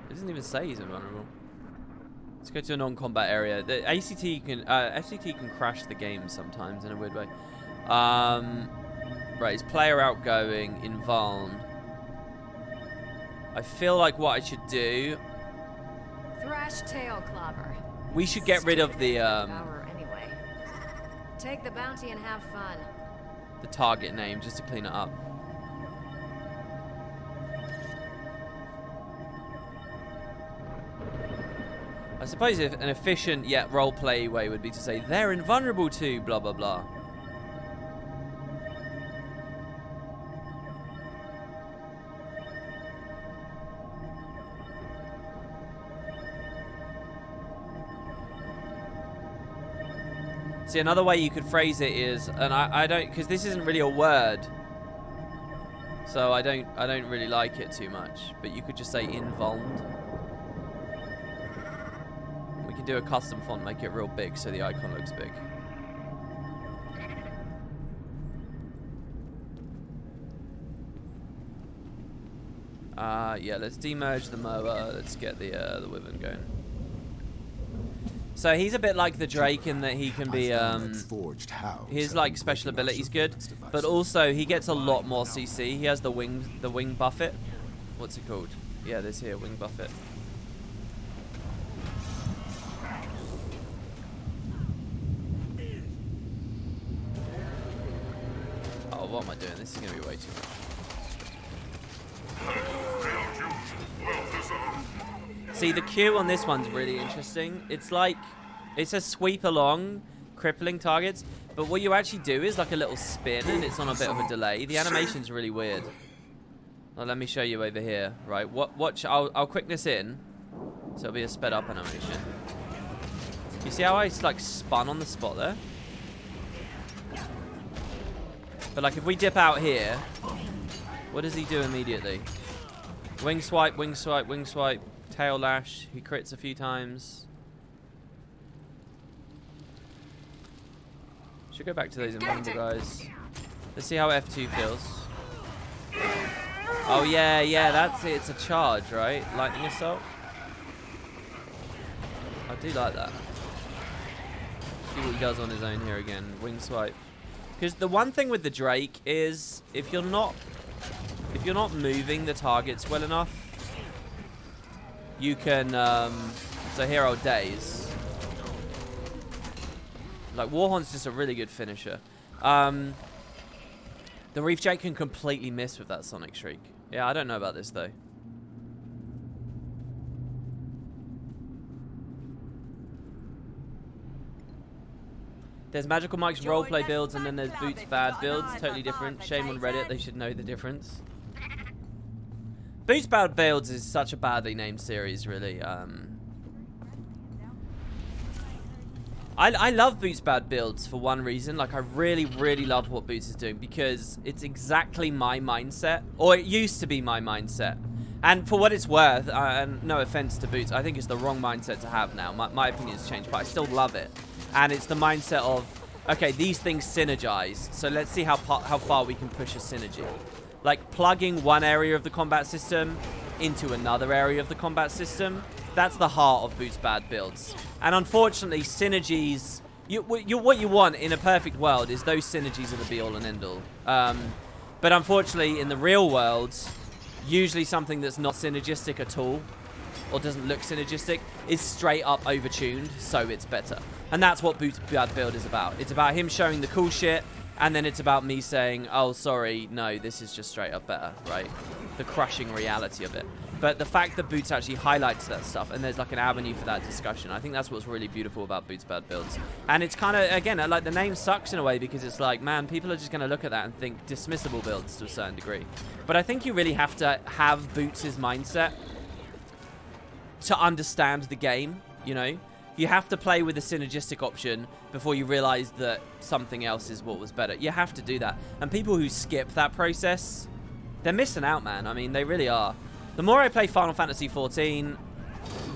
Speaker 1: It doesn't even say he's invulnerable. Let's go to a non-combat area. The FCT can crash the game sometimes in a weird way. Right, he's player outgoing, invuln. I feel like what I should do...
Speaker 4: Thrash tail clobber.
Speaker 1: We should get rid of the
Speaker 4: Anyway. Take the bounty and have fun.
Speaker 1: The target name just to clean it up. I suppose if an efficient yet roleplay way would be to say they're invulnerable to blah blah blah. See, another way you could phrase it is, and I don't, because this isn't really a word, so I don't really like it too much. But you could just say invulned. We can do a custom font, make it real big, so the icon looks big. Yeah, let's demerge the mower. Let's get the wyvern going. So he's a bit like the Drake in that he can be his like special ability's good, but also he gets a lot more CC. He has the wing buffet. What's it called? Yeah, this here, wing buffet. Oh, what am I doing? This is gonna be way too much. See, the Q on this one's really interesting. It's like, it's a sweep along, crippling targets, but what you actually do is like a little spin, and it's on a bit of a delay. The animation's really weird. Well, let me show you over here, right? Watch, I'll quick this in, so it'll be a sped up animation. You see how I like spun on the spot there? But like if we dip out here, what does he do immediately? Wing swipe, wing swipe, wing swipe. Tail lash, he crits a few times. Should go back to those invulnerable guys. Let's see how F2 feels. Oh yeah, that's it. It's a charge, right? Lightning assault. I do like that. See what he does on his own here again. Wing swipe. Because the one thing with the Drake is if you're not moving the targets well enough, you can, so here are days. Like, Warhorn's just a really good finisher. The Reef Jake can completely miss with that Sonic Shriek. Yeah, I don't know about this, though. There's Magical Mike's roleplay builds, and then there's Boots Bad builds. Totally different. Shame on Reddit, they should know the difference. Boots Bad Builds is such a badly named series, really. I love Boots Bad Builds for one reason. Like, I really, really love what Boots is doing because it's exactly my mindset. Or it used to be my mindset. And for what it's worth, and no offense to Boots, I think it's the wrong mindset to have now. My opinion's changed, but I still love it. And it's the mindset of, okay, these things synergize. So let's see how far we can push a synergy. Like plugging one area of the combat system into another area of the combat system, that's the heart of Boots Bad Builds. And unfortunately, synergies, what you want in a perfect world is those synergies are the be-all and end-all. But unfortunately, in the real world, usually something that's not synergistic at all, or doesn't look synergistic, is straight up overtuned, so it's better. And that's what Boots Bad Build is about. It's about him showing the cool shit, and then it's about me saying, oh, sorry, no, this is just straight up better, right? The crushing reality of it. But the fact that Boots actually highlights that stuff, and there's like an avenue for that discussion, I think that's what's really beautiful about Boots Bad Builds. And it's kind of, again, like the name sucks in a way because it's like, man, people are just going to look at that and think dismissible builds to a certain degree. But I think you really have to have Boots' mindset to understand the game, you know? You have to play with the synergistic option before you realize that something else is what was better. You have to do that. And people who skip that process, they're missing out, man. I mean, they really are. The more I play Final Fantasy XIV,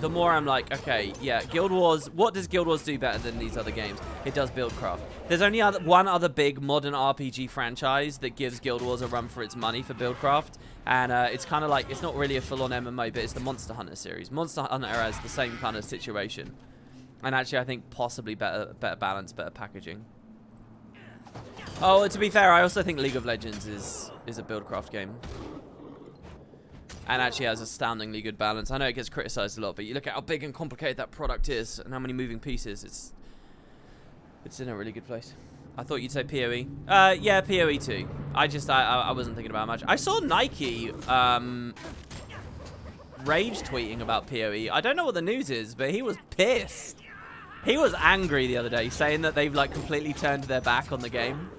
Speaker 1: the more I'm like, okay, yeah, Guild Wars, what does Guild Wars do better than these other games? It does Buildcraft. There's only one other big modern RPG franchise that gives Guild Wars a run for its money for Buildcraft. And it's kind of like, it's not really a full-on MMO, but it's the Monster Hunter series. Monster Hunter has the same kind of situation. And actually, I think possibly better balance, better packaging. Oh, to be fair, I also think League of Legends is a Buildcraft game. And actually has astoundingly good balance. I know it gets criticized a lot, but you look at how big and complicated that product is and how many moving pieces. It's in a really good place. I thought you'd say PoE. Yeah, PoE too. I wasn't thinking about it much. I saw Nike rage tweeting about PoE. I don't know what the news is, but he was pissed. He was angry the other day, saying that they've like completely turned their back on the game.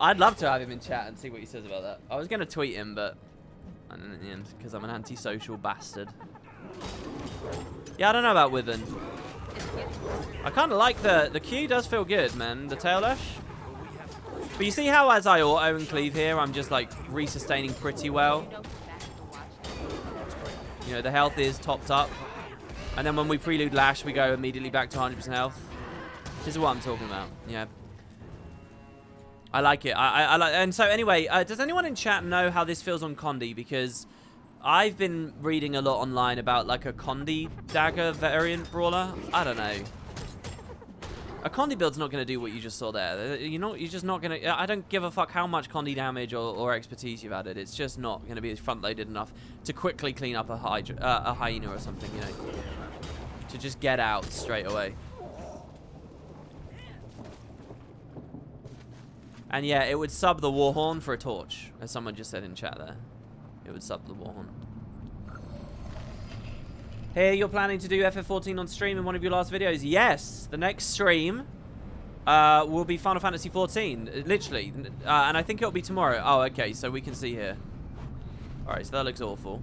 Speaker 1: I'd love to have him in chat and see what he says about that. I was going to tweet him, but I didn't in the end because I'm an antisocial bastard. Yeah, I don't know about Wyvern. I kind of like the Q does feel good, man. The tail dash. But you see how as I auto and cleave here, I'm just like resustaining pretty well. You know, the health is topped up. And then when we prelude Lash, we go immediately back to 100% health. This is what I'm talking about. Yeah. I like it. I like. And so anyway, does anyone in chat know how this feels on Condi? Because I've been reading a lot online about like a Condi dagger variant brawler. I don't know. A Condi build's not going to do what you just saw there. You're just not going to... I don't give a fuck how much Condi damage or expertise you've added. It's just not going to be front-loaded enough to quickly clean up a hyena or something, you know. To just get out straight away. And yeah, it would sub the Warhorn for a torch, as someone just said in chat there. It would sub the Warhorn. Hey, you're planning to do FF14 on stream in one of your last videos? Yes, the next stream will be Final Fantasy 14, literally. And I think it'll be tomorrow. Oh, okay, so we can see here. Alright, so that looks awful.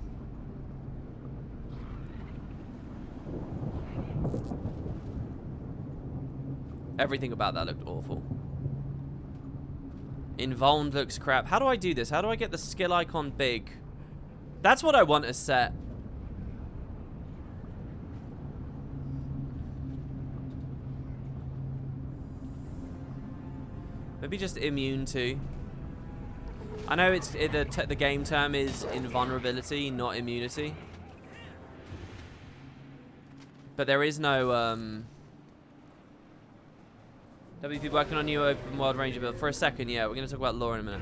Speaker 1: Everything about that looked awful. Invulned looks crap. How do I do this? How do I get the skill icon big? That's what I want to set. Maybe just immune to. I know the game term is invulnerability, not immunity. But there is no WP working on new open world ranger build. For a second, yeah, we're gonna talk about lore in a minute.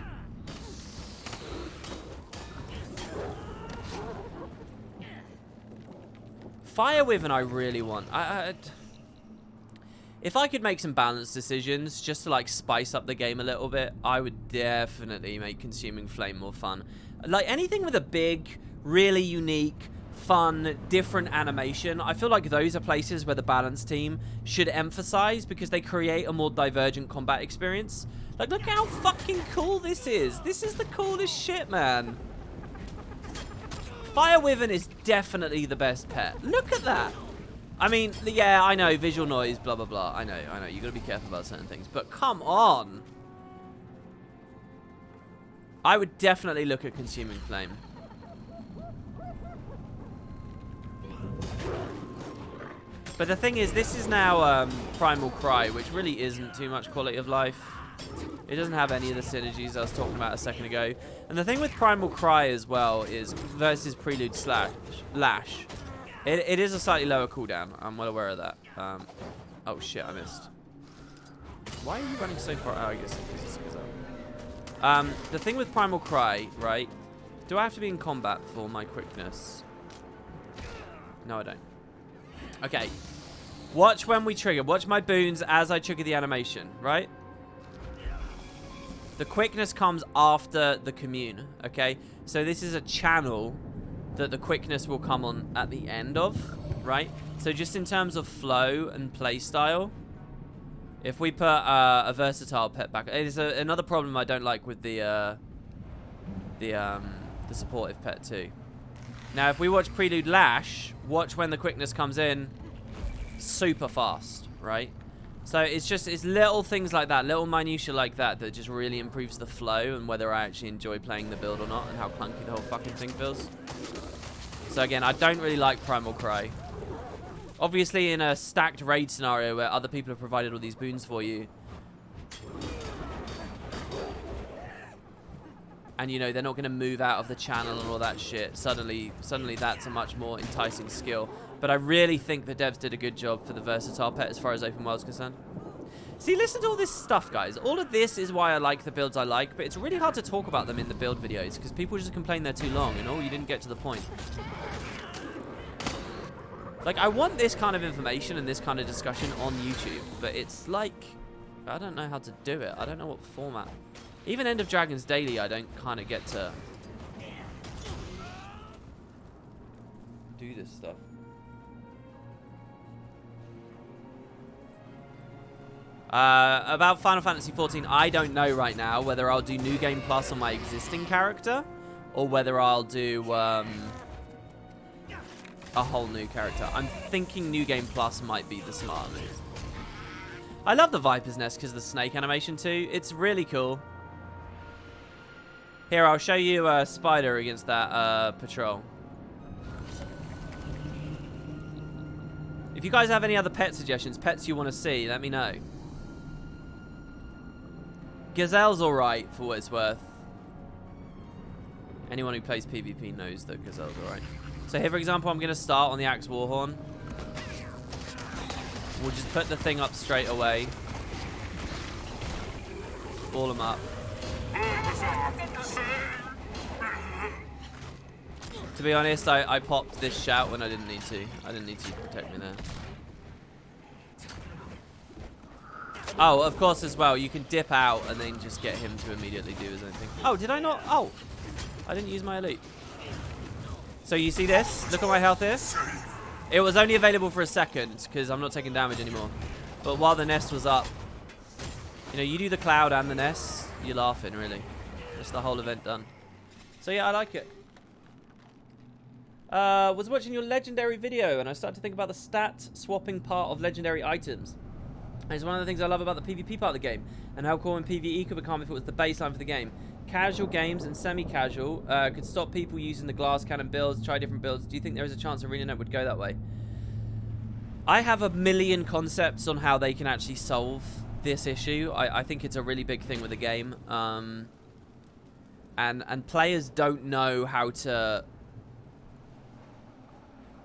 Speaker 1: Fire Wyvern I really want. If I could make some balanced decisions just to like spice up the game a little bit, I would definitely make Consuming Flame more fun. Like anything with a big, really unique, fun, different animation, I feel like those are places where the balance team should emphasize because they create a more divergent combat experience. Like look how fucking cool this is. This is the coolest shit, man. Fire Wyvern is definitely the best pet. Look at that. I mean, yeah, I know, visual noise, blah, blah, blah. I know, you gotta be careful about certain things. But come on. I would definitely look at Consuming Flame. But the thing is, this is now Primal Cry, which really isn't too much quality of life. It doesn't have any of the synergies I was talking about a second ago. And the thing with Primal Cry as well is versus Prelude Lash. It is a slightly lower cooldown. I'm well aware of that. Oh shit, I missed. Why are you running so far? Oh, I guess it's because the thing with Primal Cry, right? Do I have to be in combat for my quickness? No, I don't. Okay. Watch when we trigger. Watch my boons as I trigger the animation, right? The quickness comes after the commune, okay? So this is a channel that the quickness will come on at the end of, right? So just in terms of flow and play style, if we put a versatile pet back, it is another problem I don't like with the supportive pet too. Now, if we watch Prelude Lash, watch when the quickness comes in, super fast, right? So it's little things like that, little minutiae like that just really improves the flow and whether I actually enjoy playing the build or not and how clunky the whole fucking thing feels. So again, I don't really like Primal Cry. Obviously, in a stacked raid scenario where other people have provided all these boons for you, and you know they're not going to move out of the channel and all that shit, suddenly that's a much more enticing skill. But I really think the devs did a good job for the versatile pet as far as open world's concerned. See, listen to all this stuff, guys. All of this is why I like the builds I like, but it's really hard to talk about them in the build videos because people just complain they're too long and, oh, you didn't get to the point. Like, I want this kind of information and this kind of discussion on YouTube, but it's like, I don't know how to do it. I don't know what format. Even End of Dragons Daily, I don't kind of get to do this stuff. About Final Fantasy 14, I don't know right now whether I'll do New Game Plus on my existing character or whether I'll do a whole new character. I'm thinking New Game Plus might be the smart move. I love the Viper's Nest because of the snake animation too. It's really cool. Here, I'll show you a spider against that patrol. If you guys have any other pet suggestions, pets you want to see, let me know. Gazelle's alright for what it's worth. Anyone who plays PvP knows that Gazelle's alright. So here, for example, I'm going to start on the Axe Warhorn. We'll just put the thing up straight away. Ball them up. To be honest, I popped this shout when I didn't need to. I didn't need to protect me there. Oh, of course as well, you can dip out and then just get him to immediately do his own thing. Oh, did I not? Oh, I didn't use my elite. So you see this? Look at my health here. It was only available for a second because I'm not taking damage anymore. But while the nest was up, you know, you do the cloud and the nest, you're laughing, really. That's the whole event done. So yeah, I like it. Was watching your legendary video and I started to think about the stat swapping part of legendary items. It's one of the things I love about the PvP part of the game, and how cool and PvE could become if it was the baseline for the game. Casual games and semi-casual could stop people using the glass cannon builds, try different builds. Do you think there is a chance ArenaNet would go that way? I have a million concepts on how they can actually solve this issue. I think it's a really big thing with the game. And players don't know how to...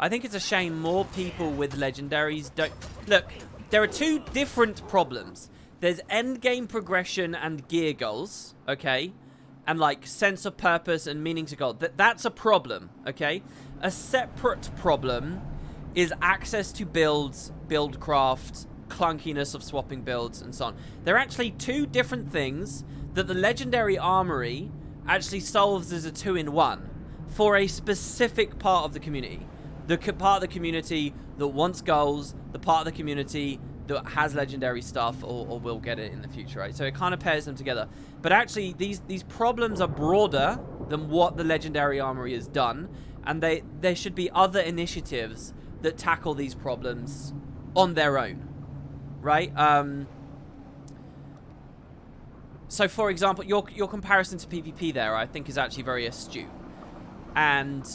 Speaker 1: I think it's a shame more people with legendaries don't... Look... There are two different problems. There's endgame progression and gear goals, okay? And like sense of purpose and meaning to goal. That's a problem, okay? A separate problem is access to builds, build craft, clunkiness of swapping builds, and so on. They're actually two different things that the Legendary Armory actually solves as a 2-in-1 for a specific part of the community. The part of the community that wants goals, the part of the community that has legendary stuff or will get it in the future, right? So it kind of pairs them together. But actually, these problems are broader than what the Legendary Armory has done, and there should be other initiatives that tackle these problems on their own, right? So, for example, your comparison to PvP there, I think, is actually very astute. And...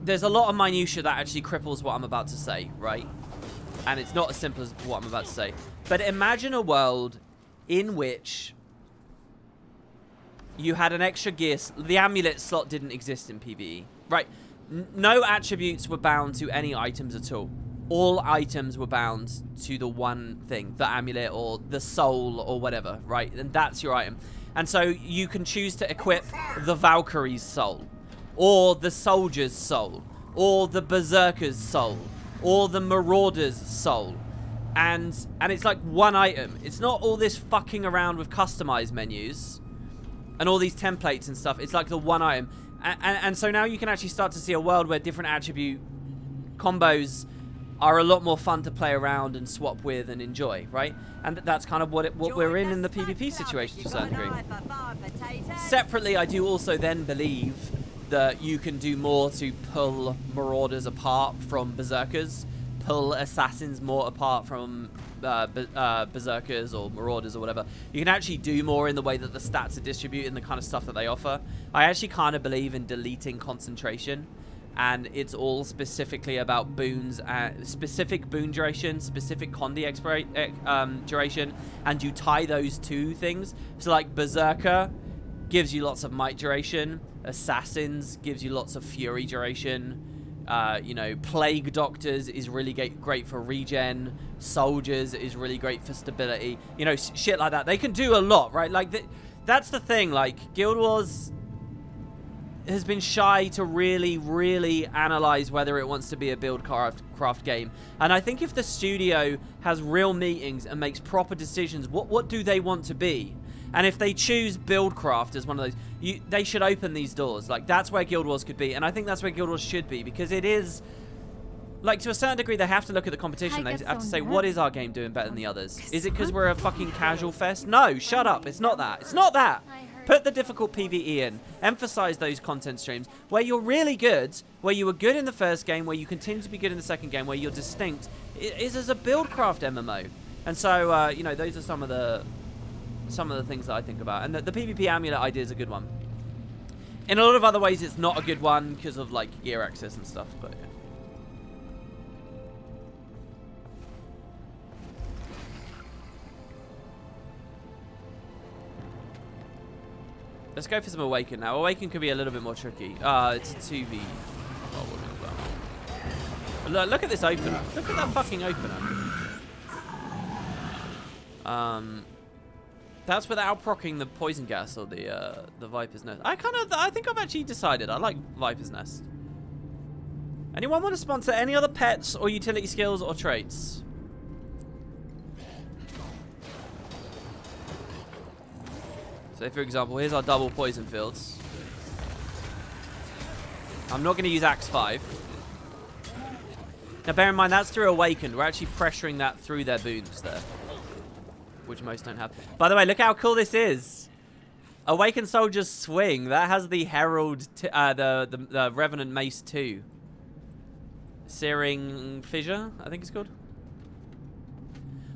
Speaker 1: there's a lot of minutiae that actually cripples what I'm about to say, right? And it's not as simple as what I'm about to say. But imagine a world in which you had an extra gear... The amulet slot didn't exist in PvE, right? No attributes were bound to any items at all. All items were bound to the one thing, the amulet or the soul or whatever, right? And that's your item. And so you can choose to equip the Valkyrie's soul, or the soldier's soul, or the berserker's soul, or the marauder's soul, and it's like one item. It's not all this fucking around with customized menus and all these templates and stuff. It's like the one item, and so now you can actually start to see a world where different attribute combos are a lot more fun to play around and swap with and enjoy, right? And that's kind of what we're in the PvP situation to a certain degree. Separately, I do also then believe that you can do more to pull marauders apart from berserkers, pull assassins more apart from berserkers or marauders or whatever. You can actually do more in the way that the stats are distributed and the kind of stuff that they offer. I actually kind of believe in deleting concentration, and it's all specifically about boons, specific boon duration, specific condi duration, and you tie those two things. So like berserker gives you lots of might duration, assassins gives you lots of fury duration, you know, plague doctors is really great for regen, soldiers is really great for stability, you know, shit like that. They can do a lot, right? Like that's the thing. Like Guild Wars has been shy to really analyze whether it wants to be a build craft game, and I think if the studio has real meetings and makes proper decisions, what do they want to be? And if they choose Buildcraft as one of those, they should open these doors. Like, that's where Guild Wars could be. And I think that's where Guild Wars should be. Because it is... Like, to a certain degree, they have to look at the competition. They have to say, what is our game doing better than the others? Is it because we're a fucking casual fest? No, shut up. It's not that. It's not that. Put the difficult PvE in. Emphasize those content streams where you're really good, where you were good in the first game, where you continue to be good in the second game, where you're distinct. It is as a buildcraft MMO. And so, you know, those are some of the things that I think about. And the PvP amulet idea is a good one. In a lot of other ways, it's not a good one because of, like, gear access and stuff, but yeah. Let's go for some Awaken now. Awaken could be a little bit more tricky. It's a 2v. Oh, look at this opener. Look at that fucking opener. That's without proccing the poison gas or the Viper's Nest. I think I've actually decided I like Viper's Nest. Anyone want to sponsor any other pets or utility skills or traits? So, for example, here's our double poison fields. I'm not going to use Axe 5. Now, bear in mind, that's through Awakened. We're actually pressuring that through their boons there, which most don't have. By the way, look how cool this is. Awakened Soldier's Swing. That has the Herald, the Revenant Mace 2. Searing Fissure, I think it's called.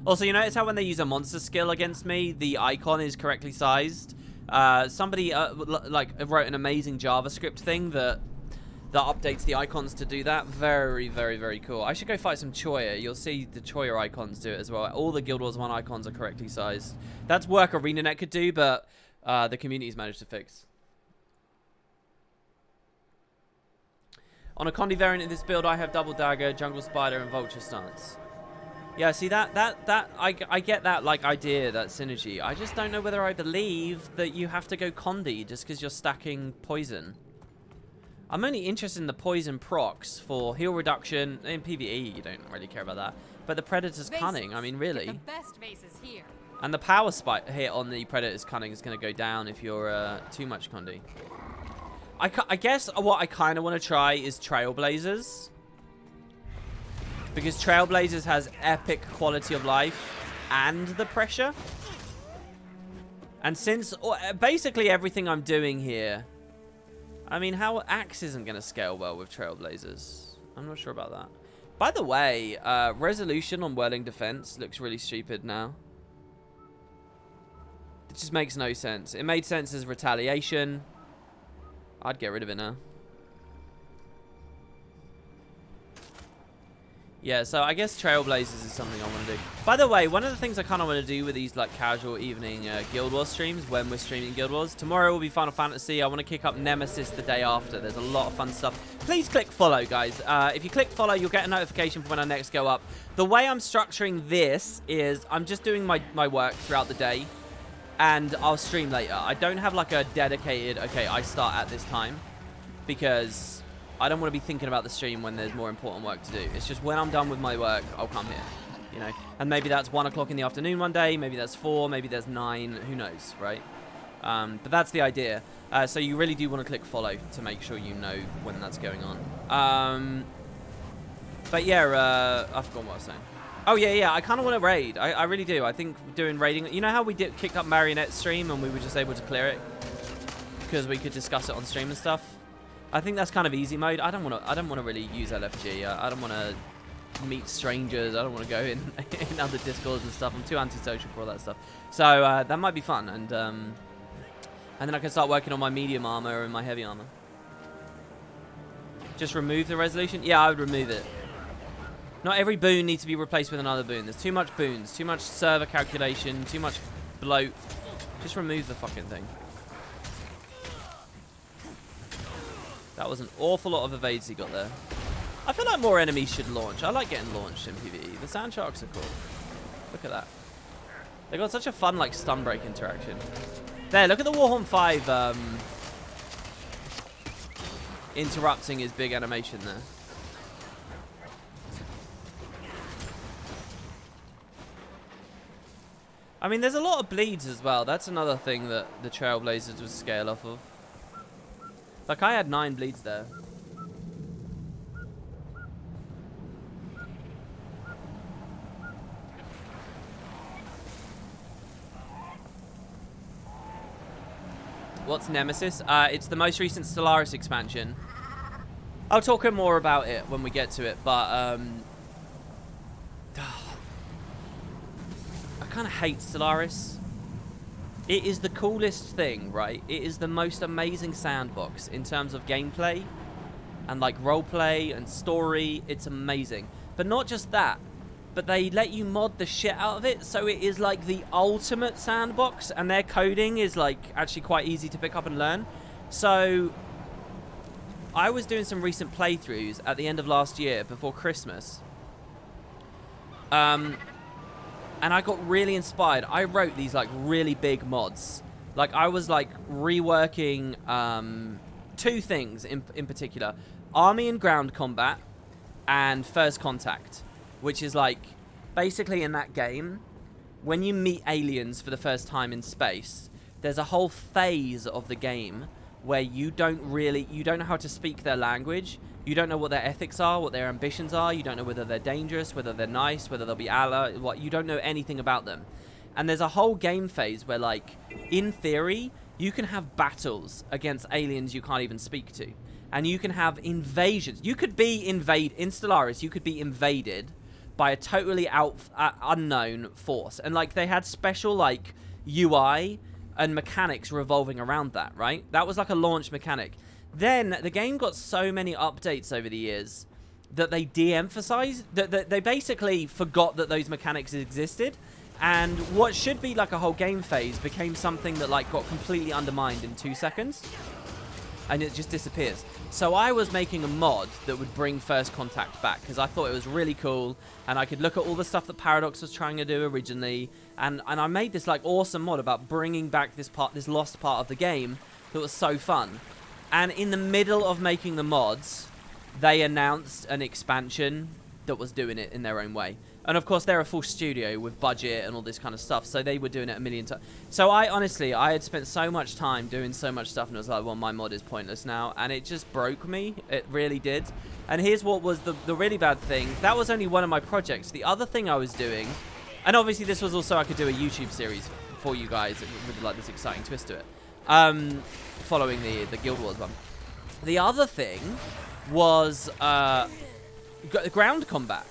Speaker 1: Also, you notice how when they use a monster skill against me, the icon is correctly sized? Somebody wrote an amazing JavaScript thing that updates the icons to do that. Very, very, very cool. I should go fight some Choya. You'll see the Choya icons do it as well. All the Guild Wars 1 icons are correctly sized. That's work ArenaNet could do, but the community's managed to fix. On a Condi variant in this build, I have Double Dagger, Jungle Spider, and Vulture Stance. Yeah, see, I get that, like, idea, that synergy. I just don't know whether I believe that you have to go Condi just because you're stacking poison. I'm only interested in the poison procs for heal reduction. In PvE, you don't really care about that. But the Predator's Cunning, I mean, really.
Speaker 4: The best vases here.
Speaker 1: And the power spike hit on the Predator's Cunning is going to go down if you're too much Condi. I guess what I kind of want to try is Trailblazers. Because Trailblazers has epic quality of life and the pressure. And since basically everything I'm doing here, I mean, how Axe isn't going to scale well with Trailblazers. I'm not sure about that. By the way, resolution on Whirling Defense looks really stupid now. It just makes no sense. It made sense as Retaliation. I'd get rid of it now. Yeah, so I guess Trailblazers is something I want to do. By the way, one of the things I kind of want to do with these like casual evening Guild Wars streams when we're streaming Guild Wars, tomorrow will be Final Fantasy. I want to kick up Nemesis the day after. There's a lot of fun stuff. Please click follow, guys. If you click follow, you'll get a notification for when I next go up. The way I'm structuring this is I'm just doing my work throughout the day, and I'll stream later. I don't have like a dedicated, okay, I start at this time, because I don't want to be thinking about the stream when there's more important work to do. It's just when I'm done with my work, I'll come here, you know. And maybe that's 1 o'clock in the afternoon one day, maybe that's 4, maybe there's 9, who knows, right? But that's the idea. So you really do want to click follow to make sure you know when that's going on. But yeah, I forgot what I was saying. Oh yeah, I kind of want to raid. I really do. I think doing raiding, you know how we kicked up Marionette stream and we were just able to clear it because we could discuss it on stream and stuff? I think that's kind of easy mode. I don't want to really use LFG. I don't want to meet strangers. I don't want to go in other discords and stuff. I'm too antisocial for all that stuff. So that might be fun, and then I can start working on my medium armor and my heavy armor. Just remove the resolution? Yeah, I would remove it. Not every boon needs to be replaced with another boon. There's too much boons, too much server calculation, too much bloat. Just remove the fucking thing. That was an awful lot of evades he got there. I feel like more enemies should launch. I like getting launched in PvE. The Sand Sharks are cool. Look at that. They got such a fun, like, stun break interaction. There, look at the Warhorn 5 interrupting his big animation there. I mean, there's a lot of bleeds as well. That's another thing that the Trailblazers would scale off of. Like, I had 9 bleeds there. What's Nemesis? It's the most recent Stellaris expansion. I'll talk more about it when we get to it, but I kind of hate Stellaris. It is the coolest thing, right? It is the most amazing sandbox in terms of gameplay and like roleplay and story. It's amazing. But not just that, but they let you mod the shit out of it, so it is like the ultimate sandbox, and their coding is like actually quite easy to pick up and learn. So I was doing some recent playthroughs at the end of last year before Christmas. And I got really inspired. I wrote these like really big mods. Like I was like reworking two things in particular: army and ground combat, and first contact, which is like basically in that game, when you meet aliens for the first time in space, there's a whole phase of the game where you don't know how to speak their language. You don't know what their ethics are, what their ambitions are. You don't know whether they're dangerous, whether they're nice, whether they'll be ally. You don't know anything about them. And there's a whole game phase where, like, in theory, you can have battles against aliens you can't even speak to. And you can have invasions. You could be in Stellaris, you could be invaded by a totally unknown force. And, like, they had special, like, UI and mechanics revolving around that, right? That was like a launch mechanic. Then the game got so many updates over the years that they de-emphasized, that they basically forgot that those mechanics existed, and what should be like a whole game phase became something that like got completely undermined in 2 seconds, and it just disappears. So I was making a mod that would bring first contact back because I thought it was really cool, and I could look at all the stuff that Paradox was trying to do originally, and I made this like awesome mod about bringing back this lost part of the game that was so fun. And in the middle of making the mods, they announced an expansion that was doing it in their own way. And of course, they're a full studio with budget and all this kind of stuff, so they were doing it a million times. So I had spent so much time doing so much stuff, and I was like, well, my mod is pointless now. And it just broke me. It really did. And here's what was the really bad thing. That was only one of my projects. The other thing I was doing, and obviously this was also, I could do a YouTube series for you guys with like this exciting twist to it. Following the Guild Wars one. The other thing was ground combat,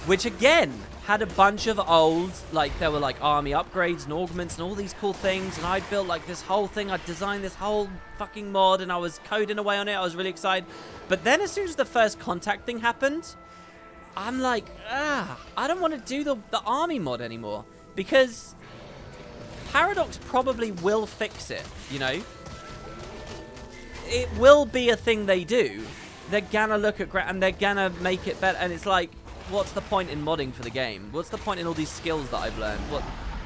Speaker 1: which again had a bunch of old, like there were like army upgrades and augments and all these cool things, and I built like this whole thing. I designed this whole fucking mod, and I was coding away on it. I was really excited. But then as soon as the first contact thing happened, I'm like, I don't want to do the army mod anymore, because Paradox probably will fix it, you know? It will be a thing they do. They're gonna look at and they're gonna make it better, and it's like, what's the point in modding for the game? What's the point in all these skills that I've learned?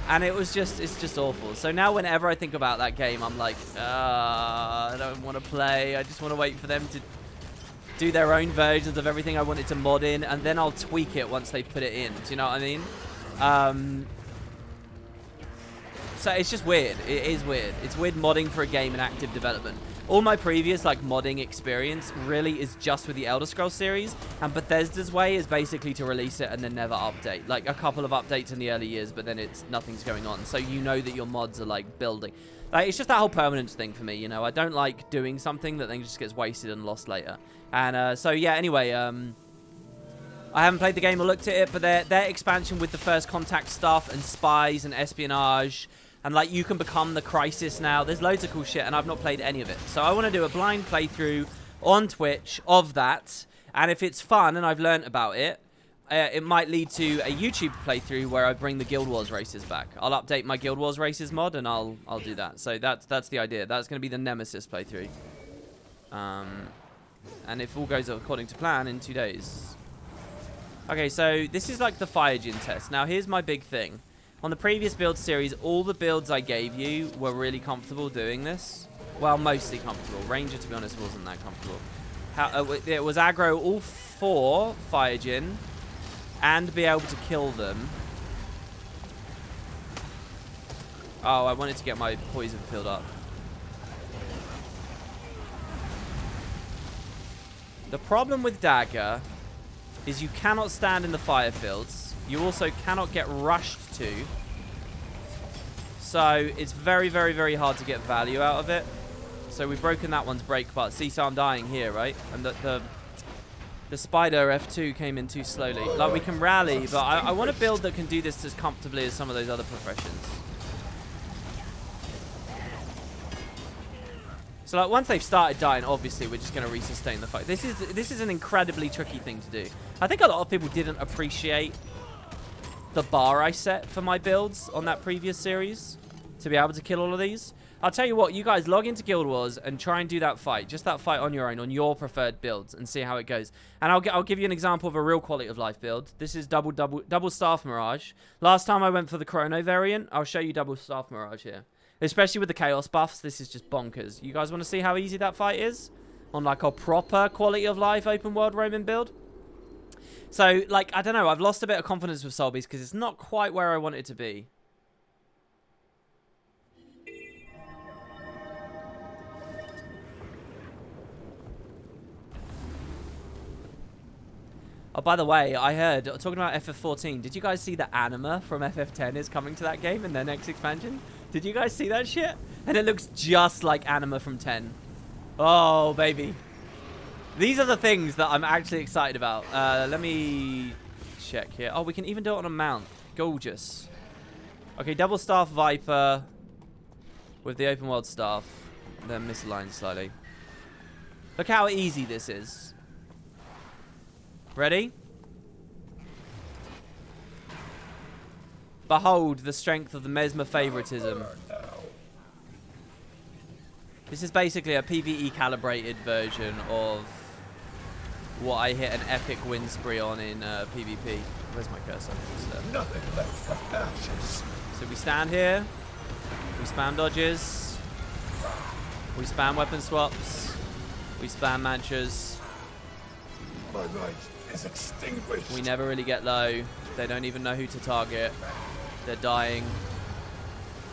Speaker 1: And it's just awful. So now whenever I think about that game, I'm like, I don't want to play. I just want to wait for them to do their own versions of everything I wanted to mod in, and then I'll tweak it once they put it in. Do you know what I mean? So it's just weird. It is weird. It's weird modding for a game in active development. All my previous like modding experience really is just with the Elder Scrolls series, and Bethesda's way is basically to release it and then never update. Like a couple of updates in the early years, but then nothing's going on. So you know that your mods are like building. Like, it's just that whole permanence thing for me, you know. I don't like doing something that then just gets wasted and lost later. And so yeah, anyway, I haven't played the game or looked at it, but their expansion with the first contact stuff and spies and espionage, and like you can become the Crisis now. There's loads of cool shit, and I've not played any of it. So I want to do a blind playthrough on Twitch of that, and if it's fun and I've learnt about it, it might lead to a YouTube playthrough where I bring the Guild Wars races back. I'll update my Guild Wars races mod, and I'll do that. So that's the idea. That's going to be the Nemesis playthrough. And if all goes according to plan, in 2 days. Okay, so this is like the Firegen test. Now here's my big thing. On the previous build series, all the builds I gave you were really comfortable doing this. Well, mostly comfortable. Ranger, to be honest, wasn't that comfortable. It was aggro all 4 Firegen and be able to kill them. Oh, I wanted to get my poison filled up. The problem with Dagger is you cannot stand in the fire fields. You also cannot get rushed to. So it's very, very, very hard to get value out of it. So we've broken that one's brake part. See, so I'm dying here, right? And the spider F2 came in too slowly. Like, we can rally, but I want to build that can do this as comfortably as some of those other professions. So like once they've started dying, obviously we're just going to resustain the fight. This is an incredibly tricky thing to do. I think a lot of people didn't appreciate the bar I set for my builds on that previous series to be able to kill all of these. I'll tell you what, you guys log into Guild Wars and try and do that fight, just that fight on your own, on your preferred builds, and see how it goes. And I'll give you an example of a real quality of life build. This is double Staff Mirage. Last time I went for the Chrono variant, I'll show you double Staff Mirage here. Especially with the Chaos buffs, this is just bonkers. You guys want to see how easy that fight is? On like a proper quality of life open world Roman build? So, like, I don't know, I've lost a bit of confidence with Soul Beast because it's not quite where I want it to be. Oh, by the way, I heard, talking about FF14, did you guys see the anima from FF10 is coming to that game in their next expansion? Did you guys see that shit? And it looks just like anima from 10. Oh, baby. These are the things that I'm actually excited about. Let me check here. Oh, we can even do it on a mount. Gorgeous. Okay, double staff Viper with the open world staff. Then misaligned slightly. Look how easy this is. Ready? Behold the strength of the Mesmer favoritism. This is basically a PvE calibrated version of what I hit an epic win spree on in PvP. Where's my cursor?
Speaker 2: Nothing left but ashes.
Speaker 1: So we stand here. We spam dodges. We spam weapon swaps. We spam mantras.
Speaker 2: My light is extinguished.
Speaker 1: We never really get low. They don't even know who to target. They're dying.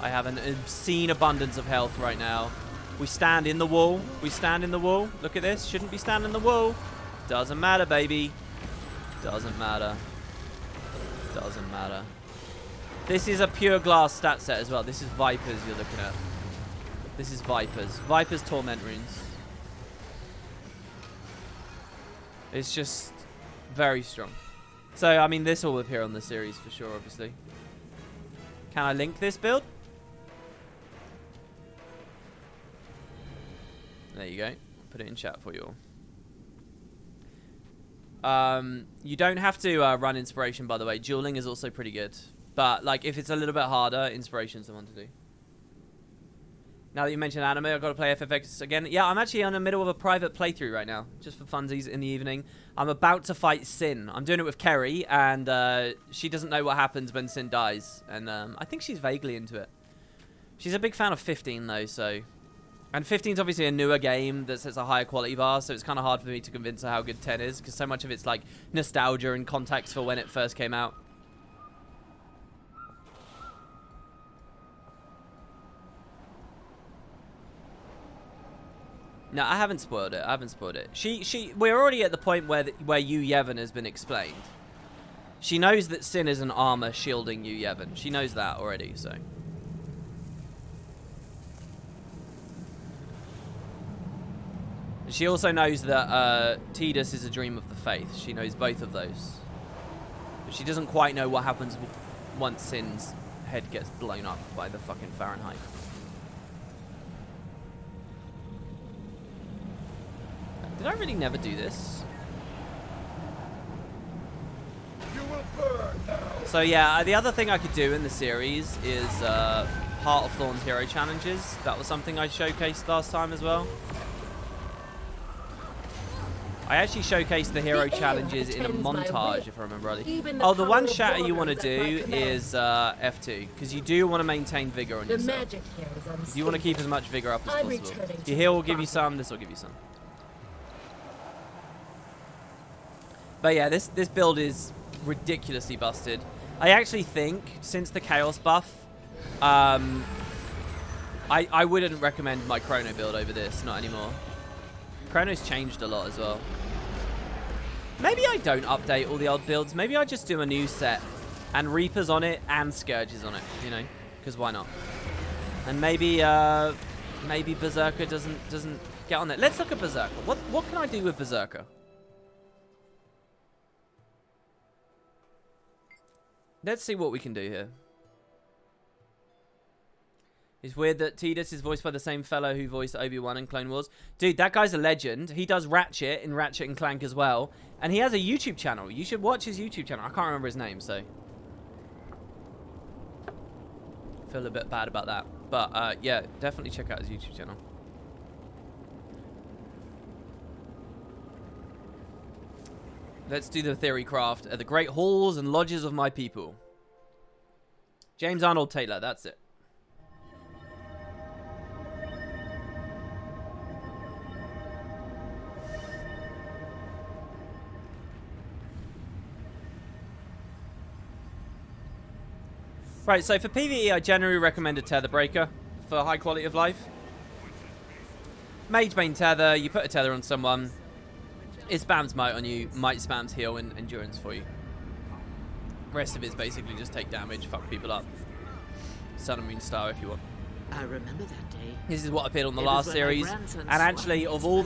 Speaker 1: I have an obscene abundance of health right now. We stand in the wall. We stand in the wall. Look at this. Shouldn't be standing in the wall. Doesn't matter, baby. Doesn't matter. Doesn't matter. This is a pure glass stat set as well. This is Vipers you're looking at. This is Vipers. Vipers Torment Runes. It's just very strong. So, I mean, this will appear on the series for sure, obviously. Can I link this build? There you go. Put it in chat for you all. You don't have to run Inspiration, by the way. Dueling is also pretty good. But, like, if it's a little bit harder, Inspiration's the one to do. Now that you mentioned anime, I've got to play FFX again. Yeah, I'm actually in the middle of a private playthrough right now, just for funsies in the evening. I'm about to fight Sin. I'm doing it with Kerry, and she doesn't know what happens when Sin dies. And I think she's vaguely into it. She's a big fan of 15, though, so... And 15's obviously a newer game that sets a higher quality bar, so it's kind of hard for me to convince her how good 10 is, because so much of it's, like, nostalgia and context for when it first came out. No, I haven't spoiled it. I haven't spoiled it. We're already at the point where Yu Yevon has been explained. She knows that Sin is an armor shielding Yu Yevon. She knows that already, so. She also knows that Tidus is a dream of the faith. She knows both of those. But she doesn't quite know what happens once Sin's head gets blown up by the fucking Fahrenheit. Did I really never do this?
Speaker 2: You will burn now.
Speaker 1: So yeah, the other thing I could do in the series is Heart of Thorns hero challenges. That was something I showcased last time as well. I actually showcased the hero challenges in a montage, if I remember rightly. Oh, the one shatter you want to do is F2, because you do want to maintain vigor on yourself. You want to keep as much vigor up as possible. Your heal will give you some, this will give you some. But yeah, this build is ridiculously busted. I actually think, since the Chaos buff, I wouldn't recommend my Chrono build over this, not anymore. Chrono's changed a lot as well. Maybe I don't update all the old builds. Maybe I just do a new set and Reapers on it and Scourges on it, you know, because why not? And maybe maybe Berserker doesn't get on there. Let's look at Berserker. What can I do with Berserker? Let's see what we can do here. It's weird that Tidus is voiced by the same fellow who voiced Obi-Wan in Clone Wars. Dude, that guy's a legend. He does Ratchet in Ratchet and Clank as well. And he has a YouTube channel. You should watch his YouTube channel. I can't remember his name, so... feel a bit bad about that. But, yeah, definitely check out his YouTube channel. Let's do the theory craft at the great halls and lodges of my people. James Arnold Taylor, that's it. Right, so for PvE, I generally recommend a Tether Breaker for high quality of life. Mage main Tether, you put a Tether on someone, it spams Might on you, Might spams Heal and Endurance for you. Rest of it's basically just take damage, fuck people up. Sun and Moon Star if you want.
Speaker 5: I remember that day.
Speaker 1: This is what appeared on the last series, and actually of all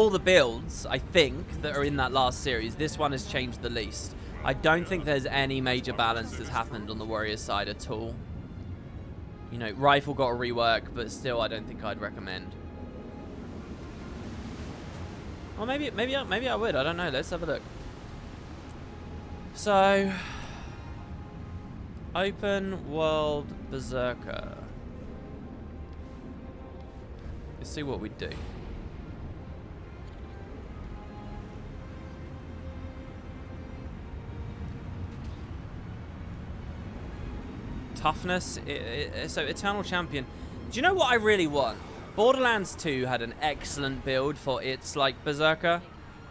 Speaker 1: the builds, I think, that are in that last series, this one has changed the least. I don't think there's any major balance that's happened on the Warriors side at all. You know, Rifle got a rework, but still I don't think I'd recommend. Or maybe I would, I don't know, let's have a look. So, Open World Berserker. Let's see what we do. Toughness, so Eternal Champion. Do you know what I really want? Borderlands 2 had an excellent build for its like Berserker,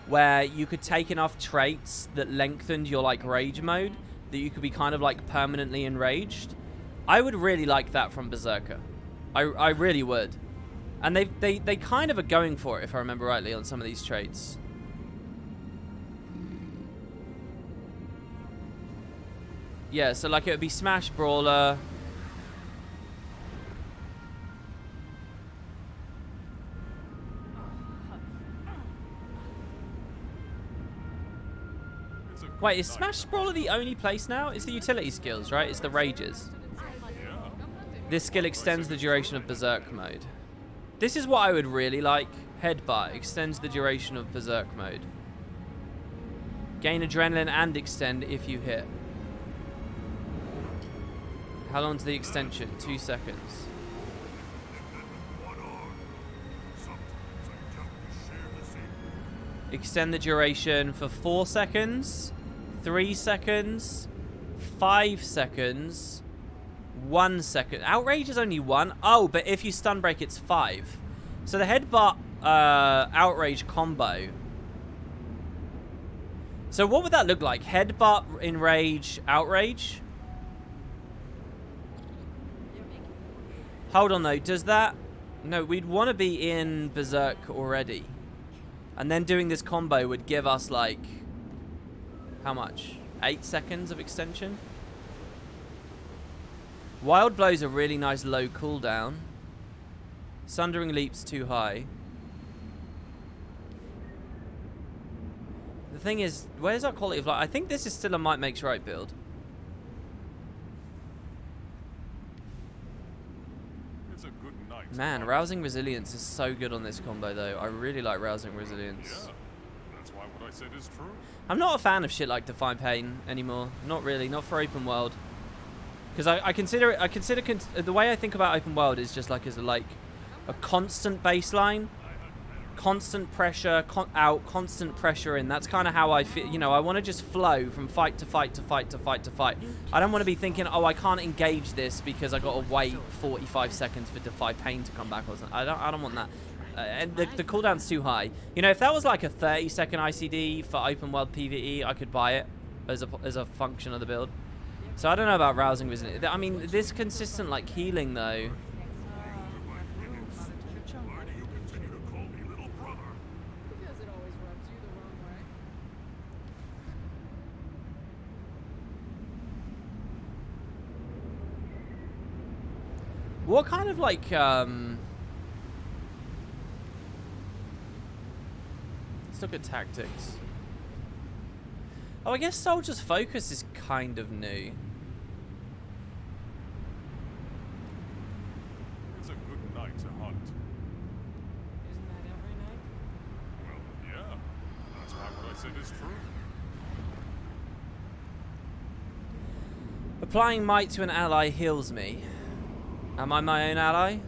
Speaker 1: where you could take enough traits that lengthened your like rage mode that you could be kind of like permanently enraged. I would really like that from Berserker. I really would. And they kind of are going for it, if I remember rightly, on some of these traits. Yeah, so like it would be Smash Brawler. Wait, is Smash Brawler the only place now? It's the utility skills, right? It's the rages. This skill extends the duration of Berserk mode. This is what I would really like. Headbutt extends the duration of Berserk mode. Gain adrenaline and extend if you hit. How long's the extension? 2 seconds. Extend the duration for 4 seconds, 3 seconds, 5 seconds, 1 second. Outrage is only 1. Oh, but if you stun break, it's 5. So the headbutt outrage combo. So what would that look like? Headbutt, enrage, outrage? Hold on though, does that... No, we'd want to be in Berserk already. And then doing this combo would give us like... How much? 8 seconds of extension? Wild Blow's a really nice low cooldown. Sundering Leap's too high. The thing is, where's our quality of life? I think this is still a Might Makes Right build. Man, Rousing Resilience is so good on this combo though. I really like Rousing Resilience.
Speaker 2: Yeah, that's why what I said is true.
Speaker 1: I'm not a fan of shit like Define Pain anymore. Not really, not for open world. Because I consider the way I think about open world is just like as a constant baseline, constant pressure out, constant pressure in. That's kind of how I feel. You know, I want to just flow from fight to fight to fight to fight to fight. I don't want to be thinking, oh, I can't engage this because I got to wait 45 seconds for Defy Pain to come back or something. I don't want that. And the cooldown's too high. You know, if that was like a 30-second ICD for open world PvE, I could buy it as a function of the build. So I don't know about Rousing Resilience. I mean, this consistent like healing though. What kind of like let's look at tactics. Oh, I guess Soldier's Focus is kind of new.
Speaker 2: It's a good night to hunt.
Speaker 5: Isn't that every night?
Speaker 2: Well, yeah. That's why what I said is true.
Speaker 1: Applying might to an ally heals me. Am I my own ally?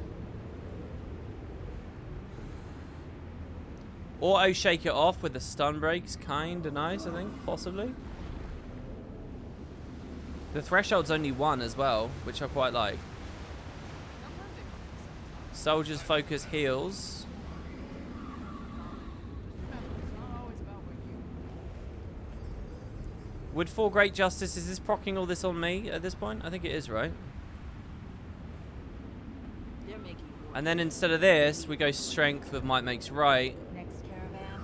Speaker 1: Auto shake it off with the stun breaks, kinda nice, I think, possibly. The threshold's only 1 as well, which I quite like. Soldier's Focus heals. Would 4 Great Justice, is this proccing all this on me at this point? I think it is, right?
Speaker 5: They're making war.
Speaker 1: And then instead of this, we go Strength with Might Makes Right.
Speaker 4: Next caravan.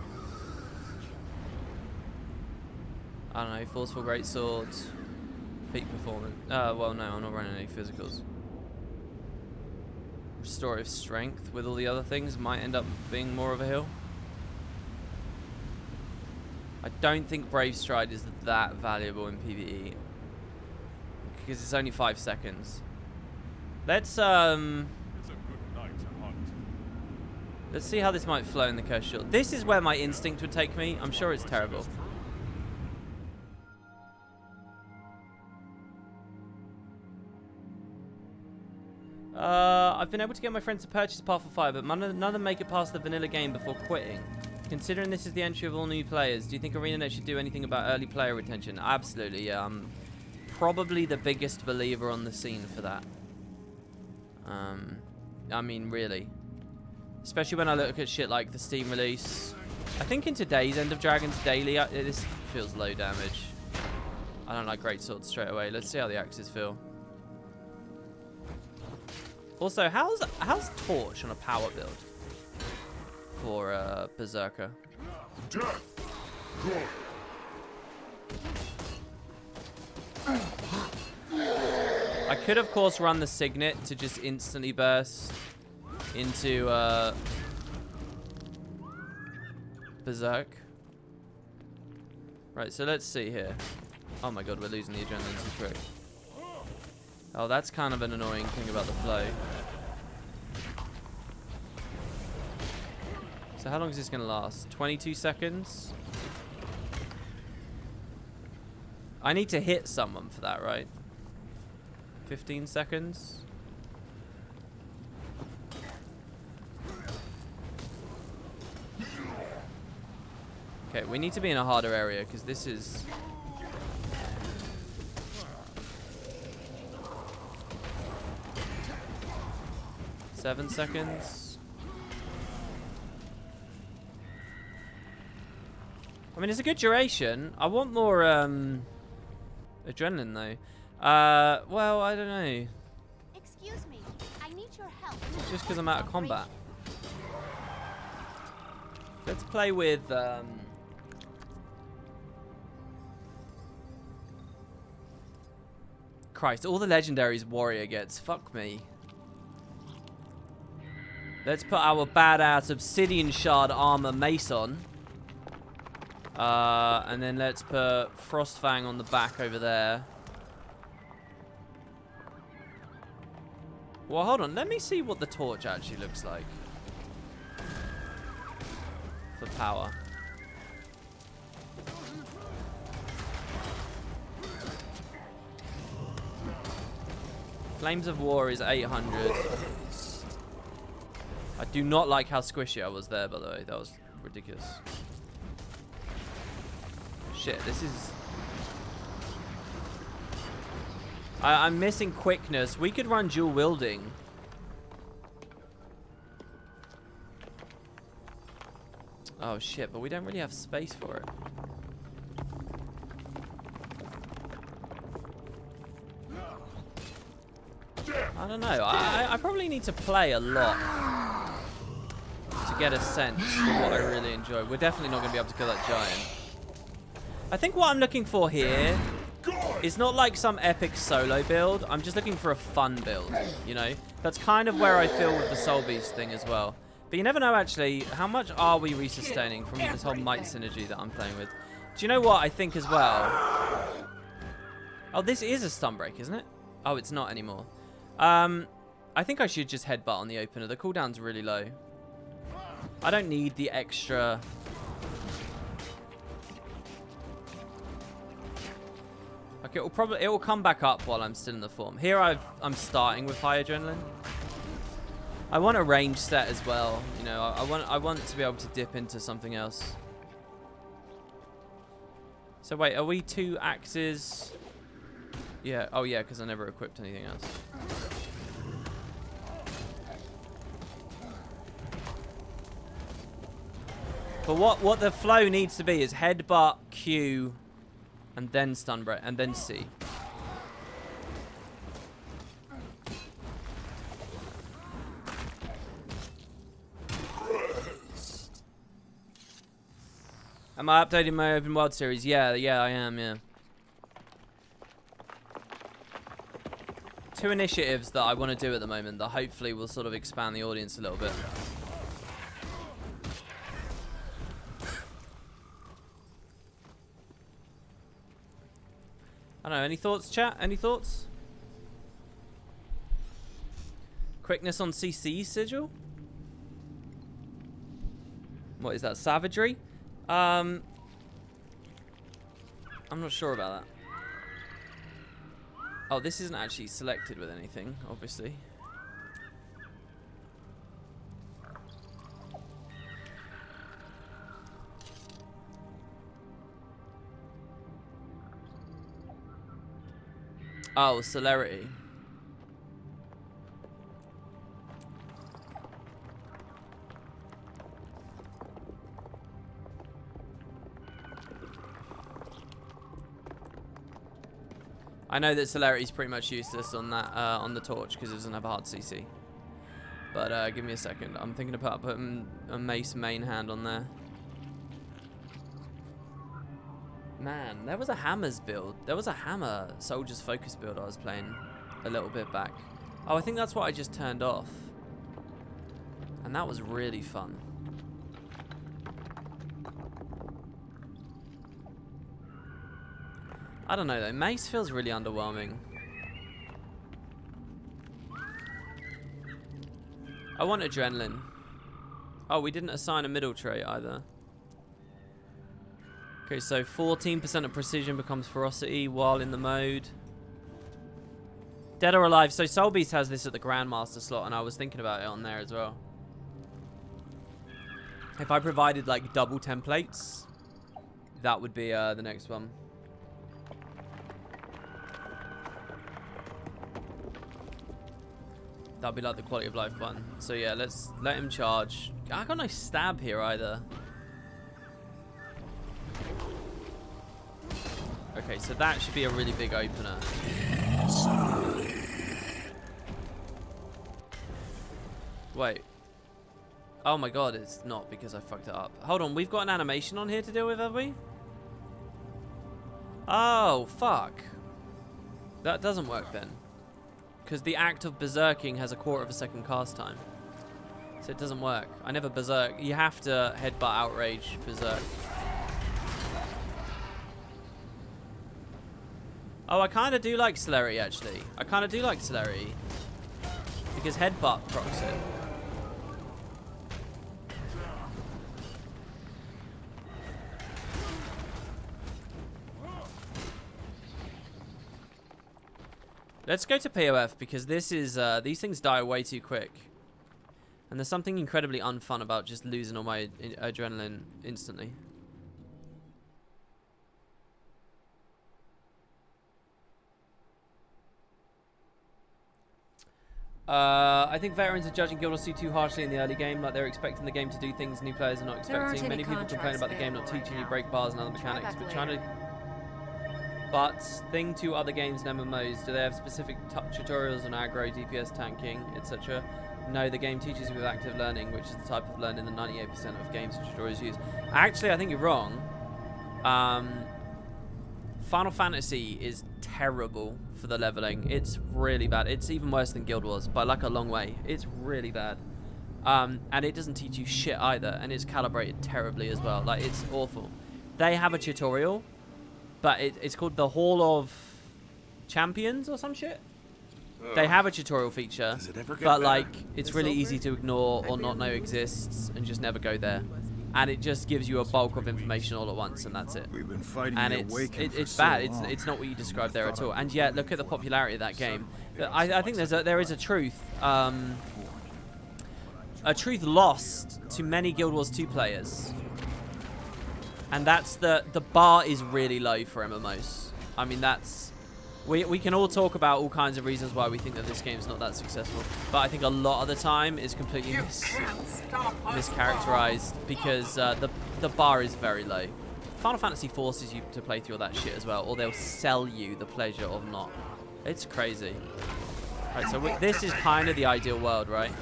Speaker 1: I don't know, Forceful Great Sword, Peak Performance. Well, no, I'm not running any physicals. Restorative Strength with all the other things might end up being more of a heal. I don't think Brave Stride is that valuable in PvE because it's only 5 seconds. Let's
Speaker 2: It's a good night to hunt.
Speaker 1: let's see how this might flow in the Curse Shield. This is where my instinct would take me. I'm sure it's terrible. I've been able to get my friends to purchase Path of Fire, but none of them make it past the vanilla game before quitting. Considering this is the entry of all new players, do you think ArenaNet should do anything about early player retention? Absolutely, yeah. I'm probably the biggest believer on the scene for that. I mean, really. Especially when I look at shit like the Steam release. I think in today's End of Dragons Daily, this feels low damage. I don't like Great Swords straight away. Let's see how the axes feel. Also, how's Torch on a power build for Berserker?
Speaker 2: Death! Good!
Speaker 1: I could, of course, run the Signet to just instantly burst into Berserk. Right, so let's see here. Oh my god, we're losing the adrenaline too quick. Oh, that's kind of an annoying thing about the flow. So how long is this going to last? 22 seconds? I need to hit someone for that, right? 15 seconds? Okay, we need to be in a harder area because this is... Seven seconds. I mean, it's a good duration. I want more adrenaline though. Well, I don't know.
Speaker 6: Excuse me, I need your help.
Speaker 1: Just because I'm out of combat. Let's play with Christ, all the legendaries Warrior gets. Fuck me. Let's put our badass Obsidian Shard armor mace on. And then let's put Frostfang on the back over there. Well, hold on. Let me see what the torch actually looks like. For power. Flames of War is 800. I do not like how squishy I was there, by the way. That was ridiculous. Shit, this is... I'm missing quickness. We could run dual wielding. Oh shit, but we don't really have space for it. I don't know. I probably need to play a lot to get a sense of what I really enjoy. We're definitely not going to be able to kill that giant. I think what I'm looking for here It's not like some epic solo build. I'm just looking for a fun build, you know? That's kind of where I feel with the Soul Beast thing as well. But you never know, actually, how much are we resustaining from this whole might synergy that I'm playing with? Do you know what I think as well? Oh, this is a stun break, isn't it? Oh, it's not anymore. I think I should just headbutt on the opener. The cooldown's really low. I don't need the extra... Okay, it will come back up while I'm still in the form. Here I'm starting with high adrenaline. I want a range set as well. You know, I want to be able to dip into something else. So wait, are we 2 axes? Yeah. Oh yeah, because I never equipped anything else. But what the flow needs to be is headbutt, Q, and then stun break, and then C. Am I updating my open world series? Yeah, I am, yeah. 2 initiatives that I want to do at the moment that hopefully will sort of expand the audience a little bit. I don't know, any thoughts, chat? Any thoughts? Quickness on CC sigil? What is that, savagery? I'm not sure about that. Oh, this isn't actually selected with anything, obviously. Oh, celerity. I know that celerity is pretty much useless on that on the torch because it doesn't have a hard CC. But give me a second. I'm thinking about putting a mace main hand on there. Man, there was a hammers build. There was a hammer soldiers focus build I was playing a little bit back. Oh, I think that's what I just turned off. And that was really fun. I don't know though, mace feels really underwhelming. I want adrenaline. Oh, we didn't assign a middle trait either. Okay, so 14% of precision becomes ferocity while in the mode. Dead or alive. So Soul Beast has this at the Grandmaster slot, and I was thinking about it on there as well. If I provided like double templates, that would be the next one. That'd be like the quality of life one. So yeah, let's let him charge. I got no stab here either. Okay, so that should be a really big opener. Wait. Oh my god, it's not because I fucked it up. Hold on, we've got an animation on here to deal with, have we? Oh, fuck. That doesn't work then. Because the act of berserking has a 1/4 second cast time. So it doesn't work. I never berserk. You have to headbutt outrage berserk. Oh, I kind of do like celerity, actually. I kind of do like celerity. Because headbutt procs it. Let's go to POF because this is these things die way too quick. And there's something incredibly unfun about just losing all my adrenaline instantly. I think veterans are judging Guild Wars 2 too harshly in the early game, like they're expecting the game to do things new players are not expecting. Many people complain about the game not teaching you break bars and other mechanics, but thing to other games and MMOs, do they have specific tutorials on aggro, DPS, tanking, etc.? No, the game teaches you with active learning, which is the type of learning that 98% of games and tutorials use. Actually, I think you're wrong. Final Fantasy is terrible for the leveling. It's really bad. It's even worse than Guild Wars by like a long way. It's really bad. And it doesn't teach you shit either, and it's calibrated terribly as well. Like, it's awful. They have a tutorial, but it's called the Hall of Champions or some shit. They have a tutorial feature,
Speaker 7: Does it ever get
Speaker 1: but
Speaker 7: better?
Speaker 1: like it's really easy to ignore or not know exists and just never go there. And it just gives you a bulk of information all at once, and that's it.
Speaker 7: We've been fighting
Speaker 1: And
Speaker 7: the
Speaker 1: it's
Speaker 7: Awakened for
Speaker 1: it's
Speaker 7: so
Speaker 1: bad.
Speaker 7: long.
Speaker 1: It's not what you described there at all. And yet, look at the popularity of that game. I think there is a truth. A truth lost to many Guild Wars 2 players, and that's the bar is really low for MMOs. I mean, that's we can all talk about all kinds of reasons why we think that this game's not that successful, but I think a lot of the time is completely mischaracterized because the bar is very low. Final Fantasy forces you to play through all that shit as well, or they'll sell you the pleasure of not. It's crazy. Right, so this is kind of the ideal world, right?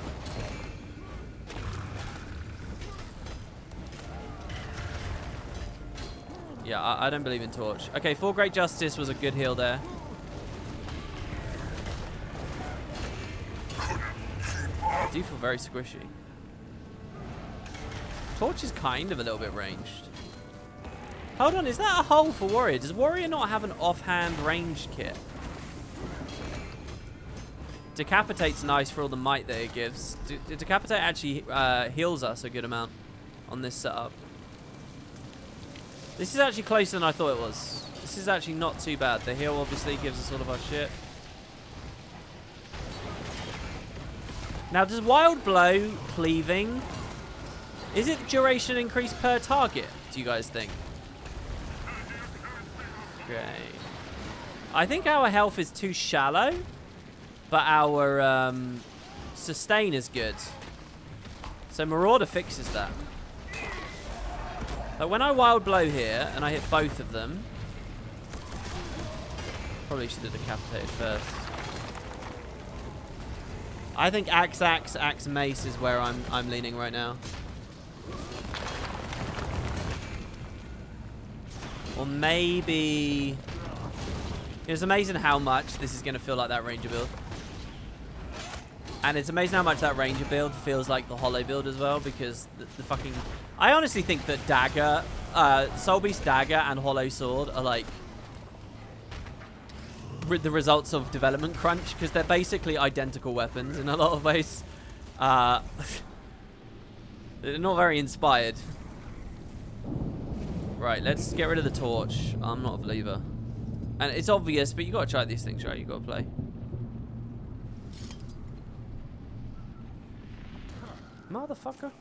Speaker 1: Yeah, I don't believe in Torch. Okay, Full Great Justice was a good heal there. I do feel very squishy. Torch is kind of a little bit ranged. Hold on, is that a hole for Warrior? Does Warrior not have an offhand ranged kit? Decapitate's nice for all the might that it gives. Decapitate actually heals us a good amount on this setup. This is actually closer than I thought it was. This is actually not too bad. The heal obviously gives us all of our shit. Now, does Wild Blow cleaving... Is it duration increase per target, do you guys think? Okay. I think our health is too shallow, but our sustain is good. So Marauder fixes that. Like when I Wild Blow here, and I hit both of them... Probably should have decapitated first. I think Axe Mace is where I'm leaning right now. Or maybe... It's amazing how much this is going to feel like that Ranger build. And it's amazing how much that Ranger build feels like the Hollow build as well, because the fucking... I honestly think that Dagger, Soul Beast Dagger and Hollow Sword are like the results of development crunch, because they're basically identical weapons in a lot of ways. They're not very inspired. Right, let's get rid of the Torch. I'm not a believer. And it's obvious, but you got to try these things, right? You got to play. Motherfucker.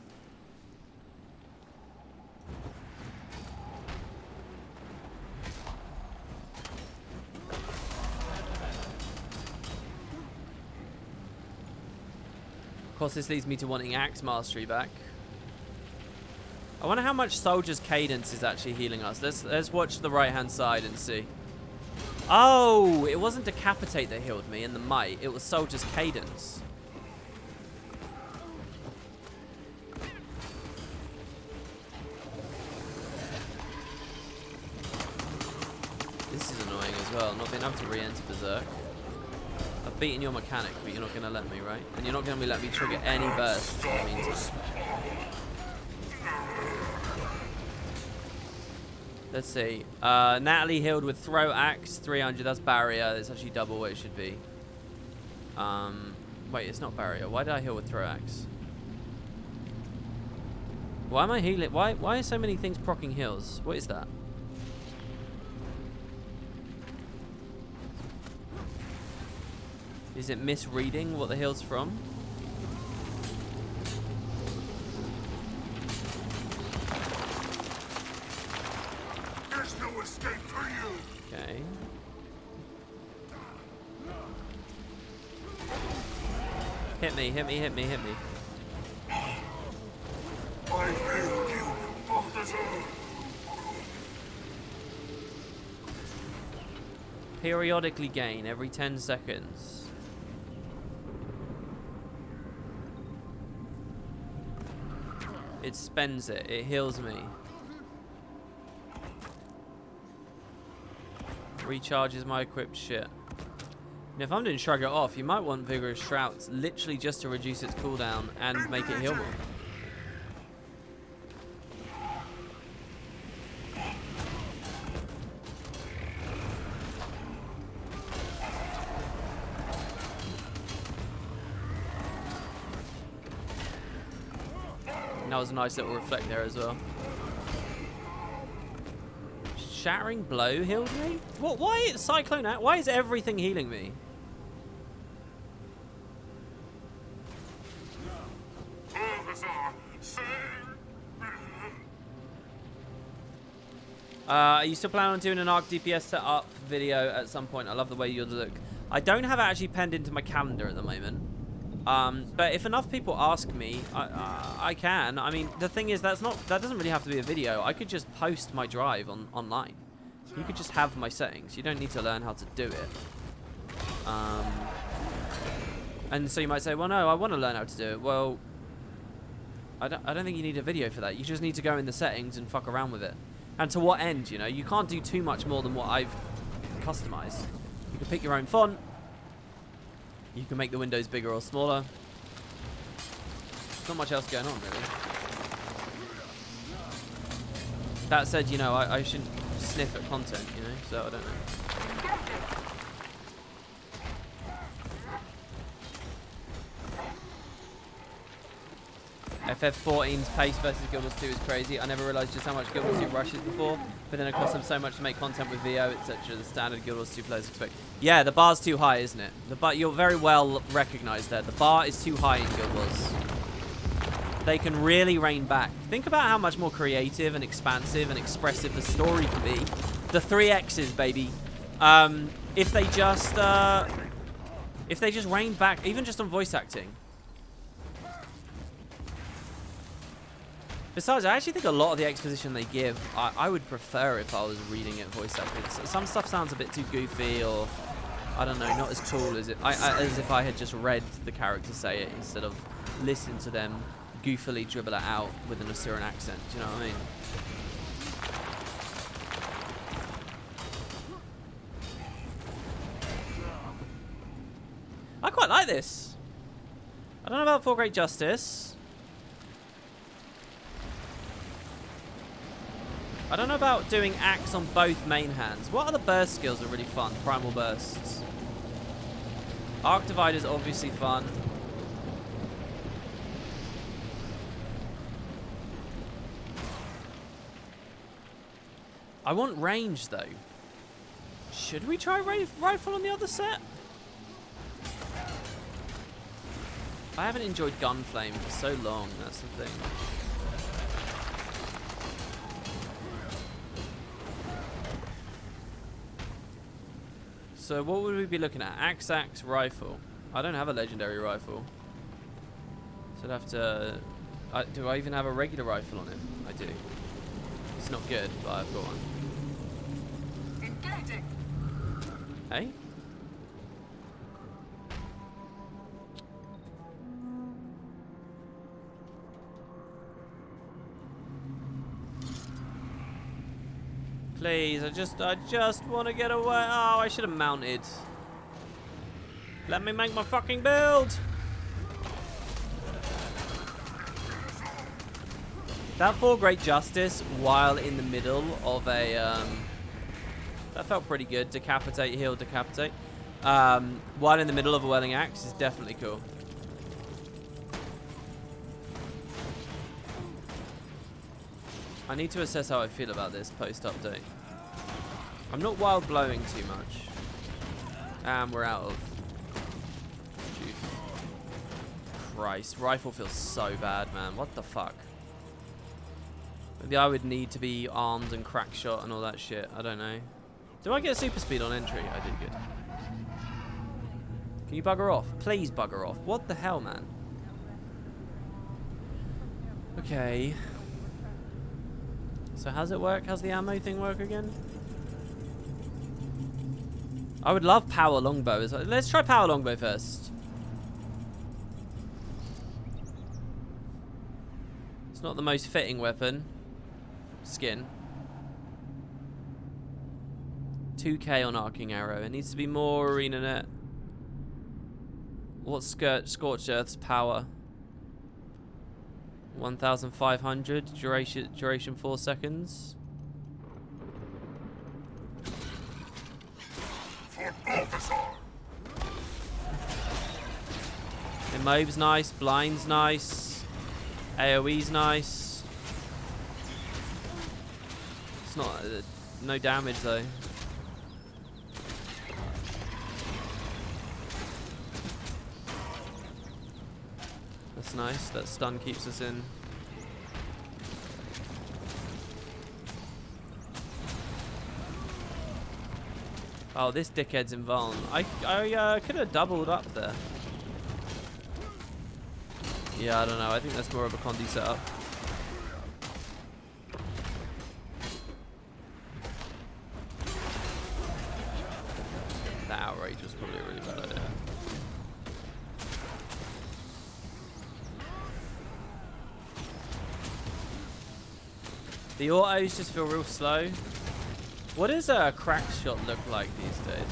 Speaker 1: Of course, this leads me to wanting Axe Mastery back. I wonder how much Soldier's Cadence is actually healing us. Let's watch the right-hand side and see. Oh, it wasn't Decapitate that healed me in the Might. It was Soldier's Cadence. This is annoying as well, not being able to re-enter Berserk. I've beaten your mechanic, but you're not going to let me, right? And you're not going to let me trigger any bursts in the meantime. Let's see. Natalie healed with Throw Axe, 300. That's Barrier. That's actually double what it should be. Wait, it's not Barrier. Why did I heal with Throw Axe? Why am I healing? Why are so many things proccing heals? What is that? Is it misreading what the heal's from?
Speaker 7: There's no escape for you.
Speaker 1: Okay. Hit me, hit me, hit me, hit me.
Speaker 7: I failed you, Balthazar.
Speaker 1: Periodically gain every 10 seconds. It spends it. It heals me. Recharges my equipped shit. And if I'm doing Shrug It Off, you might want Vigorous Shrouds literally just to reduce its cooldown and make it heal more. And that was a nice little reflect there as well. Shattering Blow healed me? What? Why Cyclone? Why is everything healing me?
Speaker 7: Officer, save me.
Speaker 1: Are you still planning on doing an ARC DPS setup video at some point? I love the way you look. I don't have it actually penned into my calendar at the moment. But if enough people ask me, I can. I mean, the thing is, that doesn't really have to be a video. I could just post my drive online. You could just have my settings. You don't need to learn how to do it. And so you might say, well, no, I want to learn how to do it. Well, I don't think you need a video for that. You just need to go in the settings and fuck around with it. And to what end, you know? You can't do too much more than what I've customized. You can pick your own font. You can make the windows bigger or smaller. There's not much else going on, really. That said, you know, I shouldn't sniff at content, you know, so I don't know. FF14's pace versus Guild Wars 2 is crazy. I never realised just how much Guild Wars 2 rushes before, but then it costs them so much to make content with VO, etc. The standard Guild Wars 2 players expect. Yeah, the bar's too high, isn't it? You're very well recognised there. The bar is too high in Guild Wars. They can really rein back. Think about how much more creative and expansive and expressive the story can be. The 3X's, baby. If they just rein back, even just on voice acting. Besides, I actually think a lot of the exposition they give, I would prefer if I was reading it voice acted. Some stuff sounds a bit too goofy, or I don't know, not as cool as as if I had just read the characters say it instead of listen to them goofily dribble it out with an Asuran accent. Do you know what I mean? I quite like this. I don't know about For Great Justice. I don't know about doing axe on both main hands. What other burst skills are really fun? Primal bursts. Arc Divide is obviously fun. I want range though. Should we try rifle on the other set? I haven't enjoyed Gunflame for so long, that's the thing. So what would we be looking at? Axe, rifle. I don't have a legendary rifle. So I'd have to... do I even have a regular rifle on it? I do. It's not good, but I've got one.
Speaker 5: Engaging.
Speaker 1: Hey? Please, I just want to get away. Oh, I should have mounted. Let me make my fucking build. That For Great Justice, while in the middle of a, that felt pretty good. Decapitate, heal, decapitate. While in the middle of a Welling Axe is definitely cool. I need to assess how I feel about this post-update. I'm not wild blowing too much. And we're out of juice. Christ, rifle feels so bad, man. What the fuck? Maybe I would need to be armed and crack shot and all that shit. I don't know. Do I get super speed on entry? I did good. Can you bugger off? Please bugger off. What the hell, man? Okay. So how's it work? How's the ammo thing work again? I would love power longbow. Let's try power longbow first. It's not the most fitting weapon. Skin. 2K on Arcing Arrow. It needs to be more ArenaNet. What's Scorched Earth's power? 1,500. Duration 4 seconds.
Speaker 7: For Balthazar!
Speaker 1: Immobe's nice. Blind's nice. AoE's nice. It's not... no damage though. That's nice. That stun keeps us in. Oh, this dickhead's in Vuln. I could have doubled up there. Yeah, I don't know. I think that's more of a Condi setup. That outrage was probably a really bad idea. The autos just feel real slow. What does a crack shot look like these days?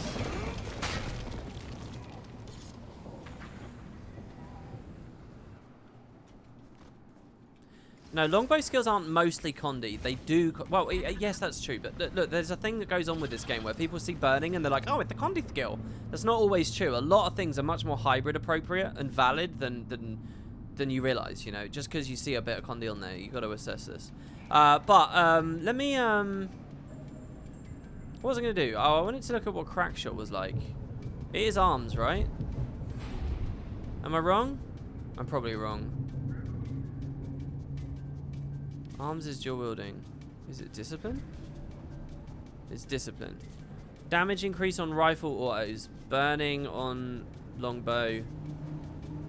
Speaker 1: No, longbow skills aren't mostly Condi. They do... well, yes, that's true. But look, there's a thing that goes on with this game where people see burning and they're like, oh, it's the Condi skill. That's not always true. A lot of things are much more hybrid appropriate and valid than you realize, you know. Just because you see a bit of Condi on there, you got to assess this. Let me... what was I going to do? Oh, I wanted to look at what Crackshot was like. It is arms, right? Am I wrong? I'm probably wrong. Arms is dual wielding. Is it discipline? It's discipline. Damage increase on rifle autos. Burning on longbow.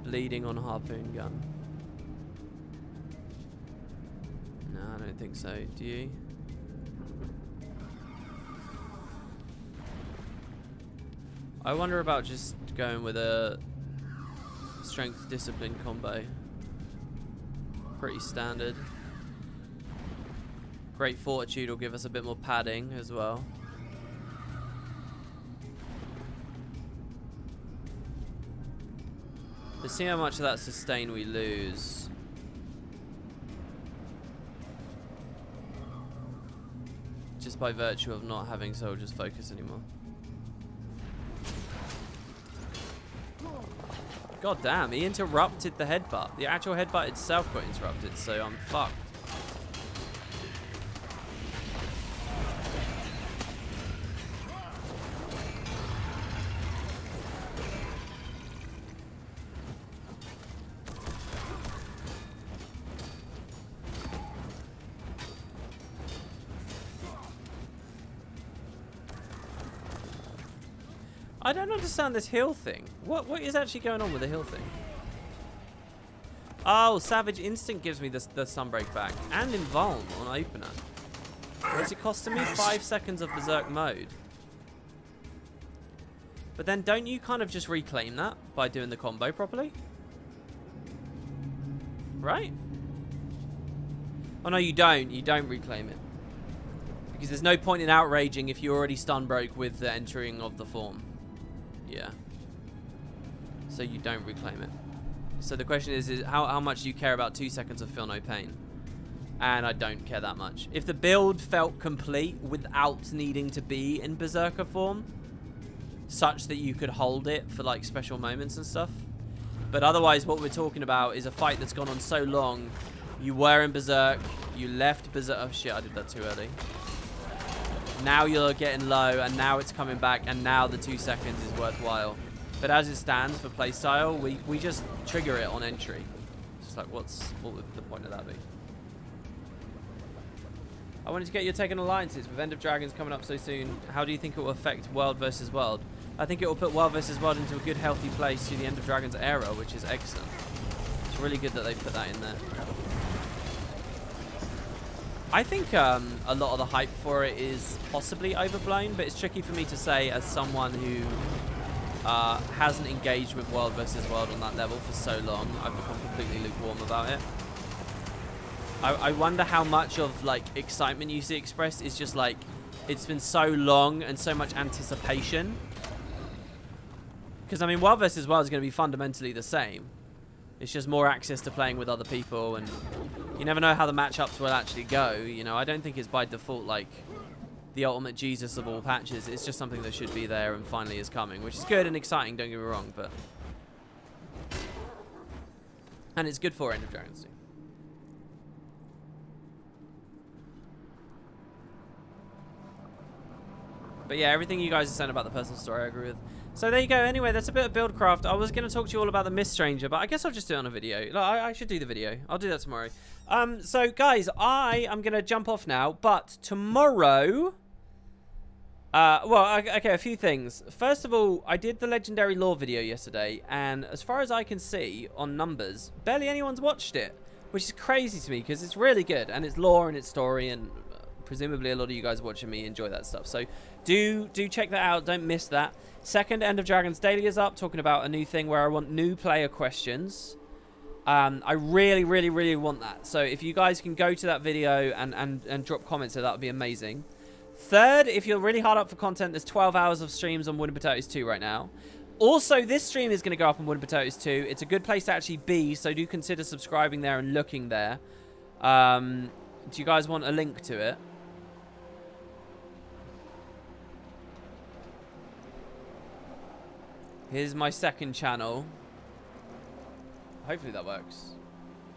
Speaker 1: Bleeding on harpoon gun. No, I don't think so. Do you? I wonder about just going with a strength discipline combo. Pretty standard. Great Fortitude will give us a bit more padding as well. Let's see how much of that sustain we lose. Just by virtue of not having soldiers focus anymore. God damn, he interrupted the headbutt. The actual headbutt itself got interrupted, so I'm fucked. I don't understand this heal thing. What is actually going on with the heal thing? Oh, Savage Instinct gives me the Sunbreak back. And Invuln on opener. What's it costing me? 5 seconds of Berserk mode. But then don't you kind of just reclaim that by doing the combo properly? Right? Oh no, you don't. You don't reclaim it. Because there's no point in outraging if you already stun broke with the entering of the form. Yeah. So you don't reclaim it. So the question is how much do you care about 2 seconds of Feel No Pain? And I don't care that much. If the build felt complete without needing to be in Berserker form, such that you could hold it for like special moments and stuff. But otherwise what we're talking about is a fight that's gone on so long. You were in Berserk, you left Berserk. Oh shit, I did that too early. Now you're getting low, and now it's coming back, and now the 2 seconds is worthwhile. But as it stands for playstyle, we just trigger it on entry. It's just like, what would the point of that be? I wanted to get your take on alliances. With End of Dragons coming up so soon, how do you think it will affect World versus World? I think it will put World versus World into a good, healthy place to the End of Dragons era, which is excellent. It's really good that they put that in there. I think a lot of the hype for it is possibly overblown, but it's tricky for me to say as someone who hasn't engaged with World versus World on that level for so long. I've become completely lukewarm about it. I wonder how much of like excitement you see expressed is just like it's been so long and so much anticipation. Because, I mean, Wild vs. Wild is going to be fundamentally the same. It's just more access to playing with other people, and you never know how the matchups will actually go. You know, I don't think it's by default, like, the ultimate Jesus of all patches. It's just something that should be there and finally is coming, which is good and exciting, don't get me wrong, but... And it's good for End of Dragons too. But yeah, everything you guys are saying about the personal story, I agree with. So there you go. Anyway, that's a bit of Buildcraft. I was going to talk to you all about the Mist Stranger, but I guess I'll just do it on a video. Like, I should do the video. I'll do that tomorrow. So guys, I am going to jump off now, but tomorrow... well, okay, a few things. First of all, I did the Legendary Lore video yesterday, and as far as I can see on numbers, barely anyone's watched it, which is crazy to me because it's really good, and it's lore and it's story, and presumably a lot of you guys watching me enjoy that stuff. So do check that out. Don't miss that. Second, End of Dragons Daily is up, talking about a new thing where I want new player questions. I really, really, really want that. So if you guys can go to that video and drop comments, so that would be amazing. Third, if you're really hard up for content, there's 12 hours of streams on Wooden Potatoes 2 right now. Also, this stream is going to go up on Wooden Potatoes 2. It's a good place to actually be, so do consider subscribing there and looking there. Do you guys want a link to it? Here's my second channel. Hopefully that works.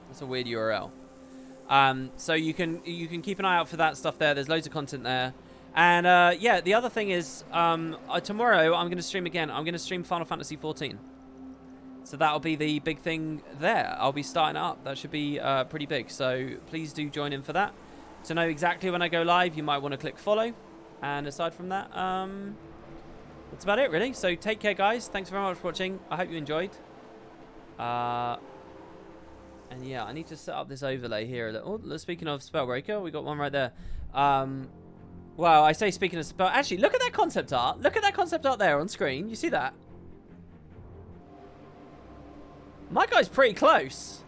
Speaker 1: That's a weird URL. So you can keep an eye out for that stuff there. There's loads of content there. And yeah, the other thing is tomorrow I'm going to stream again. I'm going to stream Final Fantasy XIV. So that'll be the big thing there. I'll be starting it up. That should be pretty big. So please do join in for that. To know exactly when I go live, you might want to click follow. And aside from that, that's about it, really. So take care, guys. Thanks very much for watching. I hope you enjoyed. And yeah, I need to set up this overlay here. Oh, speaking of Spellbreaker, we got one right there. Well, I say speaking of spell... Actually, look at that concept art. Look at that concept art there on screen. You see that? My guy's pretty close.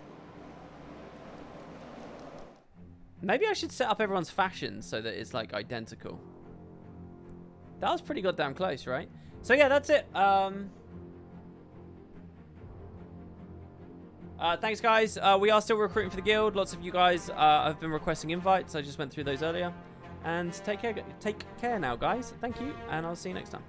Speaker 1: Maybe I should set up everyone's fashion so that it's, like, identical. That was pretty goddamn close, right? So, yeah, that's it. Thanks, guys. We are still recruiting for the guild. Lots of you guys have been requesting invites. I just went through those earlier. And take care now, guys. Thank you, and I'll see you next time.